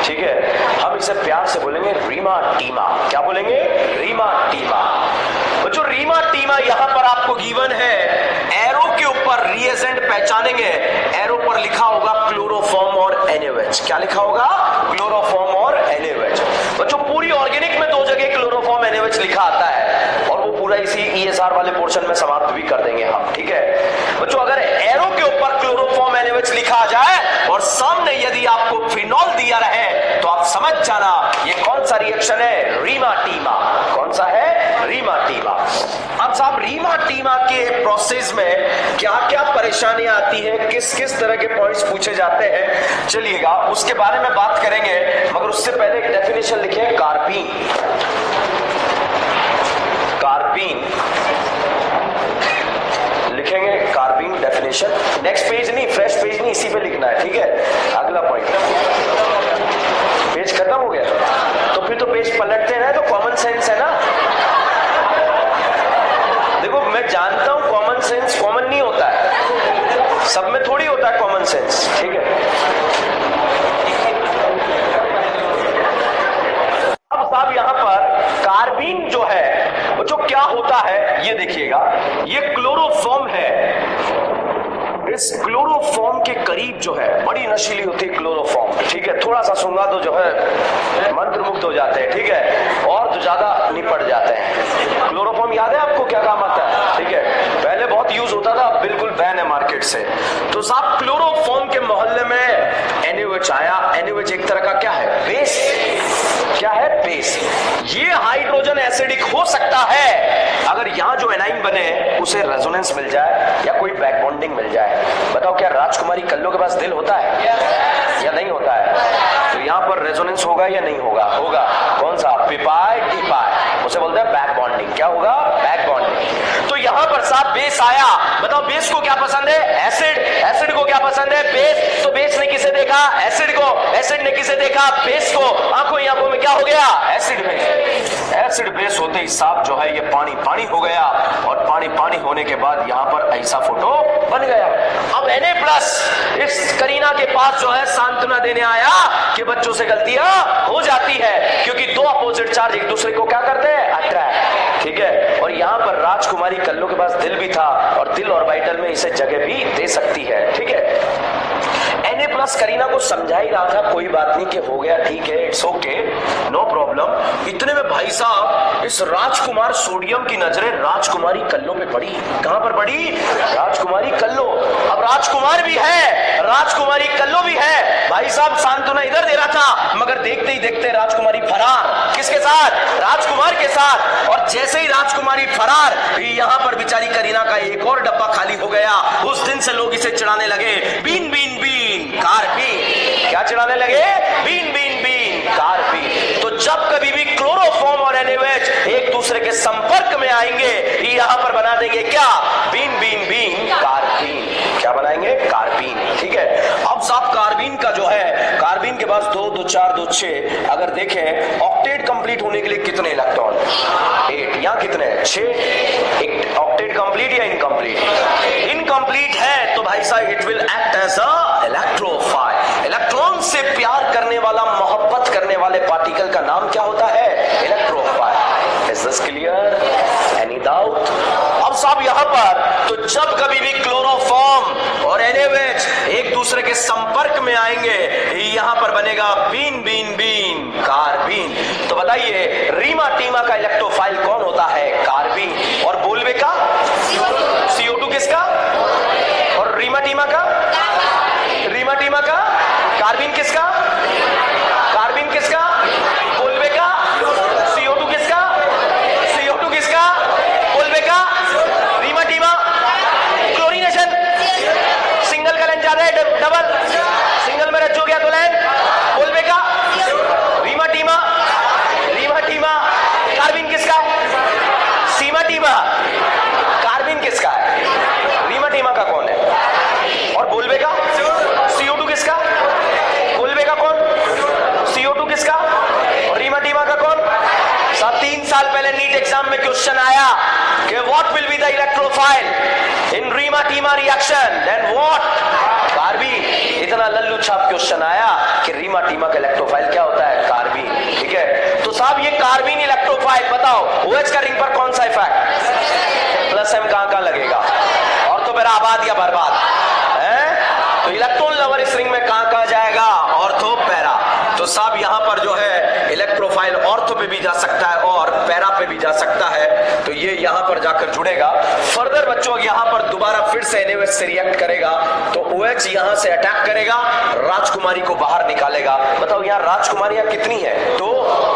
S1: ठीक है, हम इसे प्यार से बोलेंगे रीमा टीमा। क्या बोलेंगे? रीमा टीमा। बच्चों रीमा टीमा यहां पर आपको गिवन है, एरो के ऊपर रिएजेंट पहचानेंगे, एरो पर लिखा होगा क्लोरोफॉर्म और NaOH। क्या लिखा होगा? क्लोरोफॉर्म और NaOH। बच्चों पूरी ऑर्गेनिक में 2 जगह क्लोरोफॉर्म NaOH लिखा आता है, और वो पूरा इसी ESR वाले पोर्शन में समाप्त भी कर देंगे हम। ठीक है बच्चों, अगर एरो के ऊपर क्लोरोफॉर्म NaOH लिखा आ जाए और सामने यदि आपको फिनॉल दिया रहे, तो आप समझ जाना ये कौन सा रिएक्शन है? रीमा टीमा। कौन सा है? रीमा टीमा। अब साहब रीमा टीमा के प्रोसेस में क्या क्या परेशानियां आती है, किस किस तरह के पॉइंट्स पूछे जाते हैं, चलिएगा उसके बारे में बात करेंगे। मगर उससे पहले एक डेफिनेशन लिखे, कार्बीन। कार्बीन लिखेंगे, कार्बीन डेफिनेशन। नेक्स्ट पेज नहीं, फ्रेश पेज नहीं, इसी पे लिखना है। ठीक है, अगला पॉइंट। पेज खत्म हो गया तो फिर तो पेज पलटते हैं, तो कॉमन सेंस है ना। देखो मैं जानता हूं कॉमन सेंस कॉमन नहीं होता है, सब में थोड़ी होता है कॉमन सेंस। ठीक है, अब साहब यहां पर कार्बीन जो है वो जो क्या होता है ये देखिएगा, ये क्लोरोफॉर्म है। इस क्लोरोफॉर्म के करीब जो है बड़ी नशीली होती है क्लोरोफॉर्म। ठीक है, थोड़ा सा सूंघा तो जो है मंत्र मुक्त हो जाते हैं। ठीक है, और तो ज्यादा निपट जाते हैं। क्लोरोफॉर्म याद है आपको क्या काम आता है? ठीक है, पहले बहुत यूज होता था, अब बिल्कुल बैन है मार्केट से। तो साहब क्लोरोफॉर्म के मोहल्ले में NaOH आया। NaOH एक तरह का क्या है? बेस। क्या है? बेस। ये हाइड्रोजन एसिडिक हो सकता है अगर यहां जो एनाइन बने उसे रेजोनेंस मिल जाए या कोई बैक बॉन्डिंग मिल जाए। बताओ क्या राजकुमारी कल्लो के पास दिल होता है या नहीं होता है? तो यहां पर रेजोनेंस होगा या नहीं होगा? होगा। कौन सा? पी पाई डी पाई, उसे बोलते हैं बैक बॉन्डिंग। क्या होगा? Back bonding. तो यहां पर साथ बेस आया। बताओ बेस को क्या पसंद है? एसिड। एसिड को क्या पसंद है? बेस। तो बेस ने किसे देखा? एसिड को। एसिड ने किसे देखा? बेस को। आंखों ही आंखों में क्या हो गया? Acid base. एसिड बेस होते ही साफ जो है ये पानी पानी हो गया, और पानी पानी होने के बाद यहां पर ऐसा फोटो बन गया। अब Na+ इस करीना के पास जो है सांत्वना देने आया कि बच्चों से गलतियां हो जाती है, क्योंकि 2 अपोजिट चार्ज एक दूसरे को क्या करते हैं? अट्रैक्ट। ठीक है, और यहां पर राजकुमारी कल्लू के पास दिल भी था, और दिल ऑर्बिटल में इसे जगह भी दे सकती है। ठीक है, Na+ करीना को समझा ही रहा था, कोई बात नहीं कि हो गया, ठीक है, इट्स ओके, नो प्रॉब्लम। इतने में भाई साहब इस राजकुमार सोडियम की नजरें राजकुमारी कल्लो पे पड़ी। कहां पर पड़ी? राजकुमारी कल्लो। अब राजकुमार भी है, राजकुमारी कल्लो भी है। भाई साहब सांत्वना इधर दे रहा था, मगर देखते ही देखते राजकुमारी फरार। किसके साथ? राजकुमार के साथ। और जैसे ही राजकुमारी फरार, यहां पर बेचारी करीना का एक और डब्बा खाली हो गया। उस दिन से लोग इसे चिढ़ाने लगे, बीन बीन बीन कार्बीन। क्या चिढ़ाने लगे? Bean bean bean carbene. तो जब कभी भी क्लोरोफॉर्म और NaOH एक दूसरे के संपर्क में आएंगे, यहां पर बना देंगे क्या? Bean bean bean carbene. क्या बनाएंगे? कार्बीन। ठीक है, अब साहब कार्बीन का जो है, कार्बीन के पास 2 2 4 2 6, अगर देखें ऑक्टेट कंप्लीट होने के लिए कितने इलेक्ट्रॉन? 8। यहां कितने? 6। ऑक्टेट कंप्लीट या इनकम्प्लीट? इनकम्प्लीट है तो भाई साहब it will act as a electrophile. Electron से प्यार करने वाला, मोहब्बत करने वाले पार्टिकल का नाम क्या होता है? Electrophile. Is this clear? Any doubt? अब साहब यहां पर तो जब कभी भी क्लोरोफॉर्म और NaOH एक दूसरे के संपर्क में आएंगे, यहां पर बनेगा बीन बीन बीन कार्बीन। तो बताइए रीमा टीमा का इलेक्ट्रोफाइल कौन होता है? कार्बीन। और टीमा? कार्बिन किसका है? रीमा टीमा का कौन है? और बोलबेगा? CO2 किसका? बोलबेगा कौन? CO2 किसका? और रीमा टीमा का कौन? 3 साल पहले नीट एग्जाम में क्वेश्चन आया कि what will be the electrophile in Reimer Tiemann reaction, then what? Carbene. इतना लल्लू छाप क्वेश्चन आया कि रीमा टीमा का इलेक्ट्रोफाइल क्या होता है? कार्बीन। ठीक है, तो साहब ये कार्बीन इलेक्ट्रोफाइल बताओ OH का रिंग पर कौन सा इफेक्ट? प्लस M कहां लगेगा? और तो मेरा आबाद या बर्बाद है? तो इलेक्ट्रॉन लवर इस रिंग में कहां जाएगा? Ortho para. तो साहब यहां पर जो है इलेक्ट्रोफाइल ऑर्थो पे भी जा सकता है और पैरा पे भी जा सकता है, तो ये यहां पर जाकर जुड़ेगा। फर्दर बच्चों यहां पर दोबारा फिर से NaOH से रिएक्ट करेगा तो OH यहां से अटैक करेगा, राजकुमारी को बाहर निकालेगा। बताओ यहां राजकुमारियां कितनी है? दो।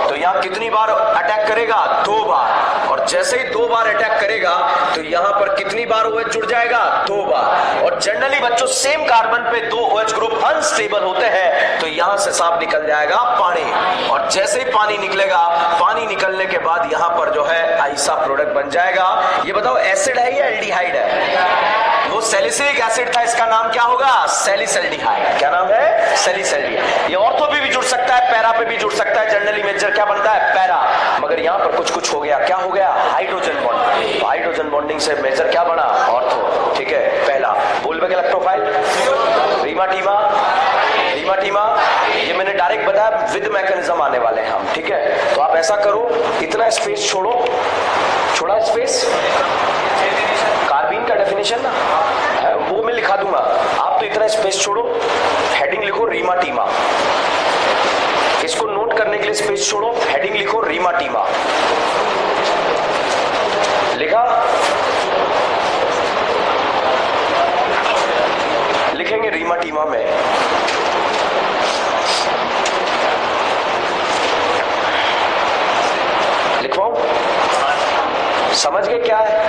S1: तो यहां कितनी बार अटैक करेगा? 2 बार। और जैसे ही 2 बार अटैक करेगा तो यहां पर कितनी बार OH जुड़ जाएगा? 2 बार। और जनरली बच्चों सेम कार्बन पे 2 OH ग्रुप अनस्टेबल होते हैं, तो यहां से साफ निकल जाएगा पानी। और जैसे ही पानी निकलेगा, पानी निकलने के बाद यहां पर जो है आइसा प्रोडक्ट बन जाएगा। ये बताओ एसिड है या एल्डिहाइड है? वो सैलिसिलिक एसिड था, इसका नाम क्या होगा? सैलिसल्डिहाइड। क्या नाम है? सैलिसल्डिहाइड। ये ऑर्थो पे भी जुड़ सकता है, पैरा पे भी जुड़ सकता है। जनरली मेजर क्या बनता है? पैरा। मगर यहां पर कुछ हो गया। क्या हो गया? Hydrogen bond. तो हाइड्रोजन बॉन्डिंग से मेजर क्या बना? ऑर्थो। ठीक है, पहला बोलबेक इलेक्ट्रोफाइल रीमा टीमा। रीमा टीमा ये मैंने डायरेक्ट बताया, विद मैकेनिज्म आने वाले हैं हम। ठीक है, तो आप ऐसा करो, इतना स्पेस छोड़ो, छोड़ा स्पेस, कार्बीन का डेफिनेशन ना वो मैं लिखा दूंगा, आप तो इतना स्पेस छोड़ो, हेडिंग लिखो रीमा टीमा। इसको नोट करने के लिए स्पेस छोड़ो, हेडिंग लिखो रीमा टीमा। लिखा? लिखेंगे रीमा टीमा में लिखवाऊं? समझ गए क्या है?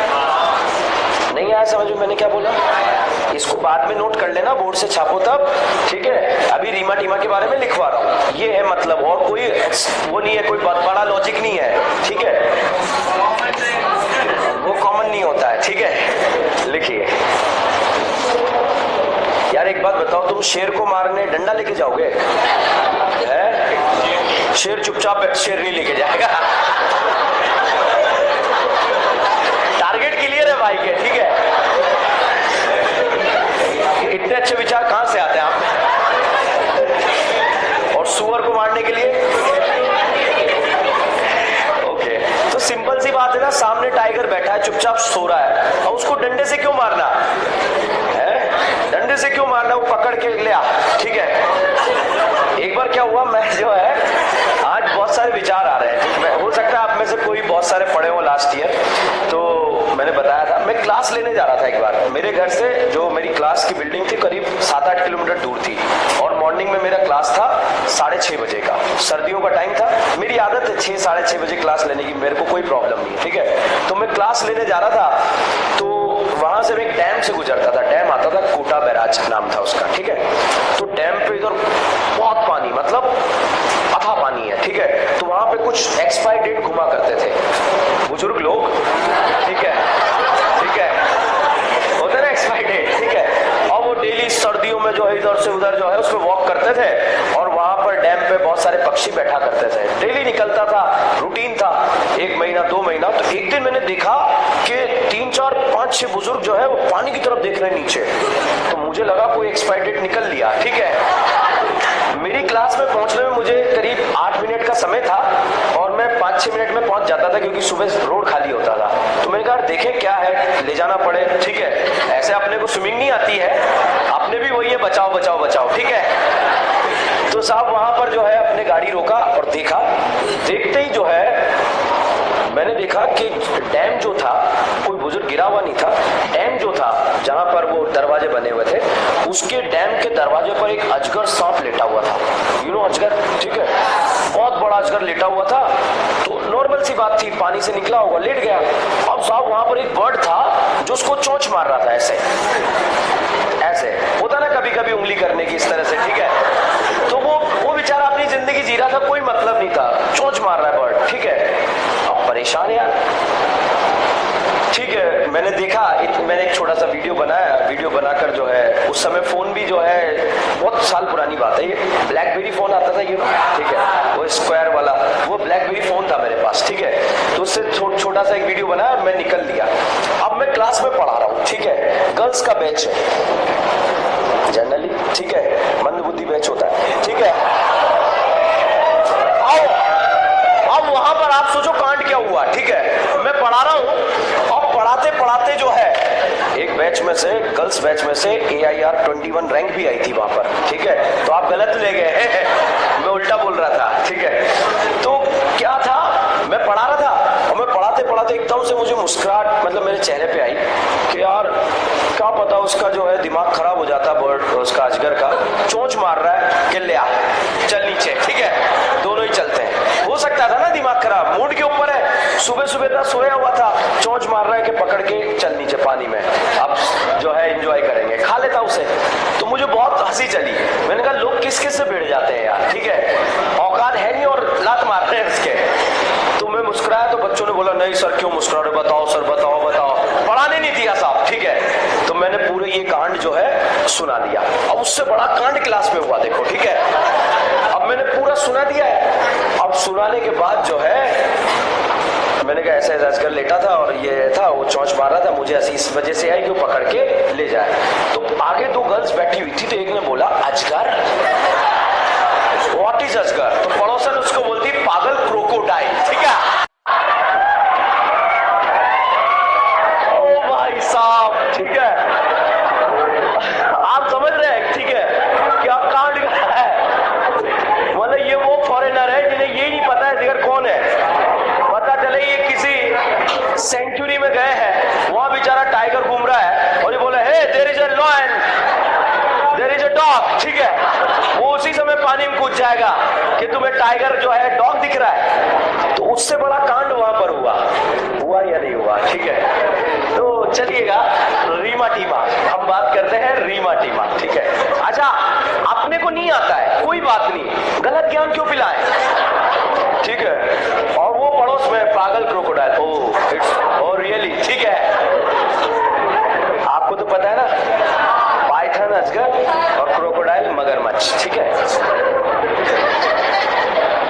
S1: नहीं आया समझ में मैंने क्या बोला? इसको बाद में नोट कर लेना, बोर्ड से छापो तब। ठीक है, अभी रीमा टीमा के बारे में लिखवा रहा हूं। ये है मतलब, और कोई वो नहीं है, कोई बड़ा लॉजिक नहीं है। ठीक है, वो कॉमन नहीं होता है। ठीक है, लिखिए। यार एक बात बताओ, तुम शेर को मारने डंडा लेके जाओगे? है? शेर चुपचाप शेर नहीं लेके जाएगा। टारगेट क्लियर है भाई के। ठीक है, इतने अच्छे विचार कहां से आते हैं आप? और सुअर को मारने के लिए? ओके, तो सिंपल सी बात है ना, सामने टाइगर बैठा है, चुपचाप सो रहा है, और उसको डंडे से क्यों मारना है? डंडे से क्यों मारना? वो पकड़ के ले आ। ठीक है, एक बार क्या हुआ, मैं जो है आज बहुत सारे विचार आ रहे हैं, हो सकता है आप में से कोई बहुत सारे पढ़े हो लास्ट ईयर, तो मैंने बताया था मैं क्लास लेने जा रहा था। एक बार मेरे घर से जो मेरी क्लास की बिल्डिंग थी करीब 7-8 किलोमीटर दूर थी, और मॉर्निंग में मेरा क्लास था 6:30 बजे का, सर्दियों का टाइम था। मेरी आदत है 6-6:30 बजे क्लास लेने की, मेरे को कोई प्रॉब्लम नहीं। ठीक है, तो मैं क्लास लेने जा रहा था, तो वहां से मैं एक डैम से गुजरता था। डैम आता था, कोटा बैराज नाम था उसका। ठीक है, तो डैम पे इधर बहुत पानी, मतलब अथा पानी है। ठीक है, तो वहां पे कुछ एक्सपायर डेट घुमा करते थे बुजुर्ग लोग। ठीक है, ठीक है, होता है ना एक्सपायर डेट। ठीक है, और वो डेली सर्दियों में जो है इधर से उधर जो है उस पर वॉक करते थे, और वहां पर डैम पे बहुत सारे पक्षी बैठा करते थे। डेली निकलता था, रूटीन था, 1 महीना 2 महीना। तो एक दिन मैंने देखा कि 3, 4, 5, 6 बुजुर्ग जो है वो पानी की तरफ देख रहे हैं नीचे। तो मुझे लगा कोई एक्सपायर डेट निकल लिया। ठीक है, मेरी क्लास में पहुंचने में मुझे करीब 8 मिनट का समय था, और मैं 5-6 मिनट में पहुंच जाता था, क्योंकि सुबह रोड खाली होता था। तो मैंने कहा देखें क्या है, ले जाना पड़े। ठीक है, ऐसे अपने को स्विमिंग नहीं आती है, अपने भी वही है, बचाओ बचाओ बचाओ। ठीक है, तो साहब वहां पर जो है अपने गाड़ी रोका और देखा। देखते ही जो है मैंने देखा कि डैम जो था, कोई बुजुर्ग गिरा हुआ नहीं था, डैम जो था जहां पर वो दरवाजे बने हुए थे, उसके डैम के दरवाजे पर एक अजगर सांप लेटा हुआ था। यू नो अजगर? ठीक है, बहुत बड़ा अजगर लेटा हुआ था। तो नॉर्मल सी बात थी, पानी से निकला होगा, लेट गया। अब साहब वहां पर एक बर्ड था जो उसको चोंच मार रहा था, ऐसे ऐसे होता ना कभी कभी उंगली करने की, इस तरह से। ठीक है, तो वो बेचारा अपनी जिंदगी जी रहा था, कोई मतलब नहीं था, चोंच मार रहा है बर्ड। ठीक है, अब परेशान यार, ठीक है, मैंने देखा, मैंने एक छोटा सा वीडियो बनाया, वीडियो बनाकर जो है उस समय फोन भी जो है बहुत साल पुरानी बात है, ये ब्लैकबेरी फोन आता था ये, ठीक है, वो स्क्वायर वाला, वो ब्लैकबेरी फोन था मेरे पास, ठीक है, तो उससे छोटा सा एक वीडियो बनाया और मैं निकल लिया। अब मैं क्लास में पढ़ा रहा हूँ, ठीक है, गर्ल्स का बैच है जनरली, ठीक है, मंदबुद्धि बैच होता है, ठीक है। अब वहां पर आप सोचो कांड क्या हुआ, ठीक है, मैं पढ़ा रहा हूं और पढ़ाते पढ़ाते जो है एक बैच में से, गर्ल्स बैच में से AIR 21 रैंक भी आई थी वहां पर, ठीक है, तो आप गलत ले गए मैं उल्टा बोल रहा था, ठीक है। तो क्या था, मैं पढ़ा रहा था और मैं पढ़ाते पढ़ाते एकदम से मुझे मुस्कुराहट मतलब मेरे चेहरे पे आई कि यार क्या पता उसका जो है दिमाग खराब हो जाता, बर्ड उसका अजगर का चोंच मार रहा है कि ले आ चल नीचे, ठीक है, दोनों ही चलते हैं, हो सकता था ना दिमाग खराब, मूड के ऊपर है, सुबह सुबह था, सोया हुआ था, चोंच मार रहा है कि पकड़ के चल नीचे पानी में, अब जो है एंजॉय करेंगे, खा लेता उसे। तो मुझे बहुत हंसी चली, मैंने कहा लोग किस किस से भिड़ जाते हैं यार, ठीक है, औकात है नहीं और लात मार रहे हैं उसके। तो मैं मुस्कुराया तो बच्चों ने बोला नहीं सर क्यों मुस्कुरा रहे, बताओ सर बताओ बताओ, पढ़ाने नहीं दिया साहब, ठीक है। तो मैंने पूरे ये कांड जो है सुना दिया, अब उससे बड़ा कांड क्लास में हुआ देखो, ठीक है, अब मैंने पूरा सुना दिया है। अब सुनाने के बाद जो है मैंने कहा ऐसा ऐसा कर लेटा था और ये था, वो चोंच मार रहा था, मुझे ऐसी इस वजह से आई कि वो पकड़ के ले जाए। तो आगे दो गर्ल्स बैठी हुई थी, तो एक ने बोला अजगर, व्हाट इज अजगर, तो पड़ोसन उसको बोलती पागल क्रोकोडाइल, ठीक है। ओ भाई साहब, ठीक है, आप समझ रहे हैं, ठीक है, क्या कांड है, मतलब ये वो फॉरेनर है जिन्हें ये नहीं पता है जिगर कौन है, पता चले ये किसी सेंचुरी में गए हैं, वहां बेचारा टाइगर घूम रहा है और ये बोले hey there is a lion, there is a dog, ठीक है, वो उसी समय पानी में कूद जाएगा कि तुम्हें टाइगर जो है डॉग दिख रहा है। तो उससे बड़ा कांड वहां पर हुआ या नहीं हुआ, ठीक है। तो चलिएगा रीमा टीमा, हम बात करते हैं रीमा टीमा, ठीक है। अच्छा अपने को नहीं आता है कोई बात नहीं, गलत ज्ञान क्यों पिलाएं, ठीक है। और वो पड़ोस में पागल crocodile, oh it's oh really, ठीक है, आपको तो पता है ना, पाइथन अजगर और क्रोकोडाइल मगरमच्छ, ठीक है,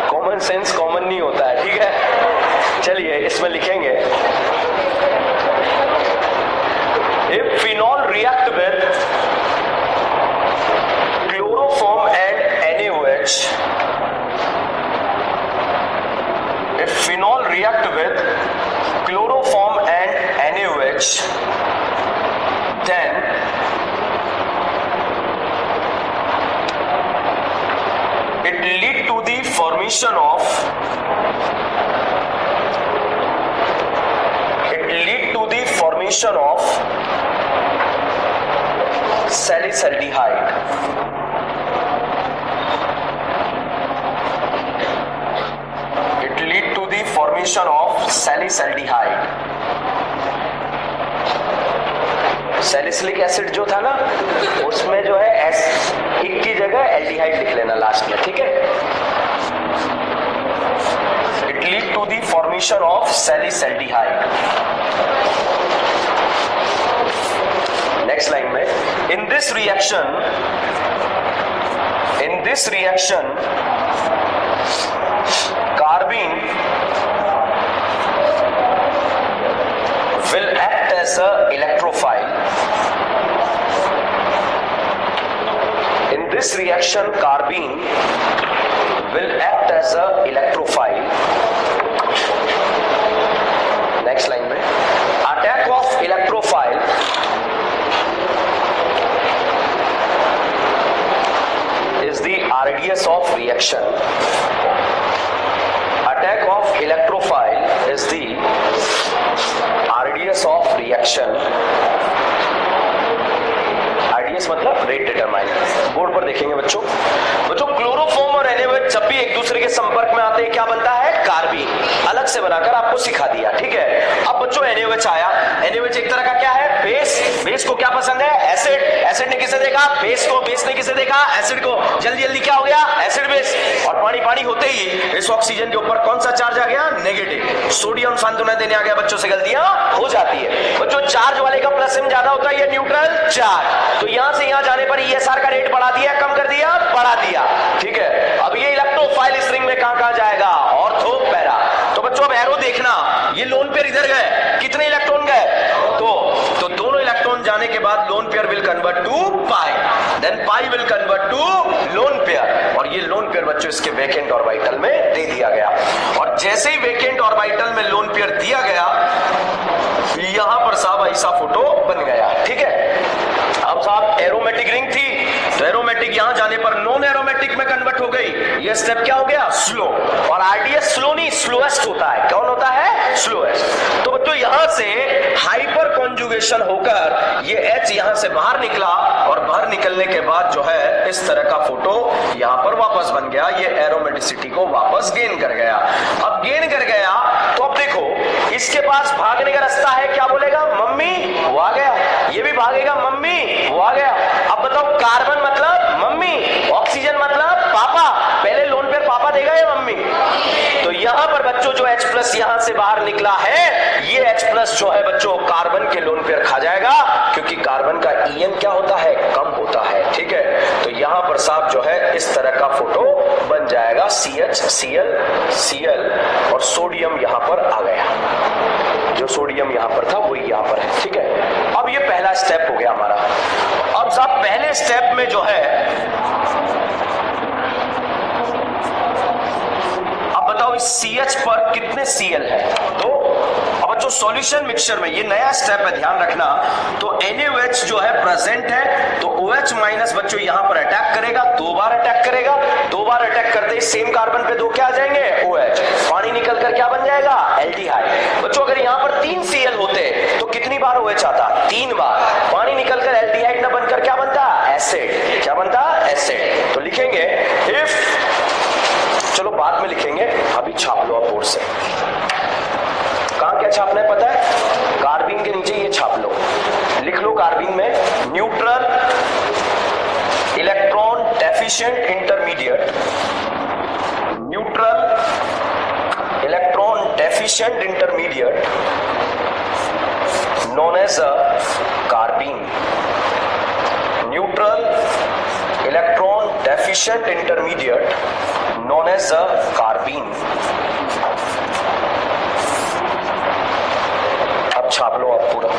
S1: कॉमन सेंस कॉमन नहीं होता है, ठीक है। चलिए इसमें लिखेंगे if phenol react with chloroform and NaOH, if phenol react with chloroform and NaOH, then it lead to the formation of salicylaldehyde. It lead to the formation of salicylaldehyde. Salicylic acid जो था ना उसमें जो है S एक की जगह aldehyde लिख लेना लास्ट में, ठीक है। It lead to the formation of salicylaldehyde. Next line में in this reaction carbene will act as a electrophile. In this reaction, carbene will act as a electrophile. Next line में attack of electrophile is the radius of reaction. Attack of electrophile is the radius of reaction. radius मतलब rate determine, board पर देखेंगे बच्चों। Chloroform और NaOH जब भी एक दूसरे के संपर्क में आते हैं क्या बनता है, कार्बीन। अलग से बनाकर आपको सिखा दिया, ठीक है। अब बच्चों NaOH आया, NaOH एक तरह का क्या है, बेस। बेस को क्या पसंद है, एसिड। एसिड ने किसे देखा? बेस को। बेस ने किसे देखा? एसिड को। जल्दी जल्दी क्या हो गया? Acid base. और पानी पानी होते ही इस ऑक्सीजन के ऊपर कौन सा चार्ज आ गया? नेगेटिव। सोडियम सांत्वना देने आ गया। बच्चों से गलतियां हो जाती है। बच्चों चार्ज वाले का प्लस में ज्यादा होता है या न्यूट्रल चार्ज, तो यहां से यहां जाने पर ESR का रेट बढ़ा दिया, कम कर दिया, बढ़ा दिया। ठीक है, अब ये इलेक्ट्रोफाइल इस रिंग में कहां कहां जाएगा? Ortho para. तो बच्चों अब एरो देखना, ये लोन पेयर इधर गए, कितने इलेक्ट्रॉन गए? तो दोनों इलेक्ट्रॉन जाने के बाद lone pair will convert to pi, then pi will convert to lone pair, और ये लोन पेयर बच्चों इसके वेकेंट ऑर्बिटल में दे दिया गया। और जैसे ही वेकेंट ऑर्बिटल में लोन पेयर दिया गया, यहां पर साहब ऐसा फोटो बन गया। ठीक है, अब साहब एरोमेटिक रिंग थी, तो एरोमेटिक यहां जाने पर नॉन एरोमेटिक में कन्वर्ट हो गई। ये स्टेप क्या हो गया? स्लो। और आरडीएस स्लो नहीं, स्लोएस्ट होता है। कौन होता है? स्लोएस्ट। तो बच्चों यहां से हाइपर कॉन्जुगेशन होकर ये H यहां से बाहर निकला, और बाहर निकलने के बाद जो है इस तरह का फोटो यहां पर वापस बन गया। ये एरोमेटिसिटी को वापस गेन कर गया। अब गेन कर गया तो अब देखो इसके पास भागने का रास्ता है, क्या बोलेगा? मम्मी वो आ गया। ये भी भागेगा, मम्मी वो आ गया। अब बताओ कार्बन मतलब मम्मी, ऑक्सीजन मतलब पापा। पहले लोन पेयर पापा देगा या मम्मी? तो यहां पर बच्चों जो H प्लस यहां से बाहर निकला है, ये H प्लस जो है बच्चों कार्बन के लोन पेयर खा जाएगा, क्योंकि कार्बन का EN क्या होता है? कम होता है। ठीक है, तो यहां पर साहब जो है इस तरह का फोटो बन जाएगा। CH Cl Cl और सोडियम यहां पर आ गया। जो सोडियम यहां पर था वही यहां पर है। ठीक है, अब ये पहला स्टेप हो गया हमारा। अब साहब पहले स्टेप में जो है, अब बताओ इस CH पर कितने Cl है? तो अब जो सॉल्यूशन मिक्सचर में ये नया स्टेप है, ध्यान रखना। तो NaOH जो है प्रेजेंट है, तो OH माइनस बच्चों यहां पर अटैक करेगा, 2 बार अटैक करेगा। 2 बार अटैक करते ही सेम कार्बन पे 2 क्या आ जाएंगे? OH। पानी निकल कर क्या बन जाएगा? एल्डिहाइड। बच्चों अगर यहां पर 3 Cl होते तो कितनी बार OH आता? 3 बार। पानी निकलकर एल्डिहाइड ना बनकर क्या बनता? एसिड। क्या बनता? एसिड। तो लिखेंगे इफ, चलो बाद में लिखेंगे, अभी छाप लो आप बोर्ड से। कहां क्या छापना है पता है? कार्बिन के नीचे ये छाप लो, लिख लो कार्बिन में neutral electron deficient intermediate, neutral electron deficient intermediate known as a carbene. Neutral electron deficient intermediate known as a carbene. अब छाप लो आप पूरा।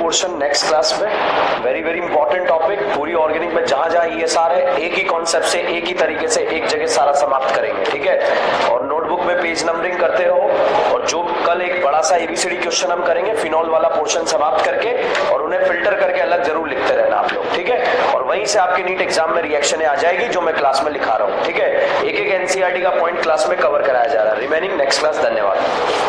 S1: पोर्शन नेक्स्ट क्लास में। Very very important topic. पूरी ऑर्गेनिक में जहां जहां ESR है, एक ही कॉन्सेप्ट से एक ही तरीके से एक जगह सारा समाप्त करेंगे, ठीक है। और नोटबुक में पेज नंबरिंग करते हो, और जो कल एक बड़ा सा एबीसीडी क्वेश्चन हम करेंगे फिनॉल वाला पोर्शन समाप्त करके, और उन्हें फिल्टर करके अलग जरूर लिखते रहना आप लोग, ठीक है। और वहीं से आपके नीट एग्जाम में रिएक्शन आ जाएगी जो मैं क्लास में लिखा रहा हूँ, ठीक है। एक एक एनसीईआरटी का पॉइंट क्लास में कवर कराया जा रहा है। Remaining next class. धन्यवाद।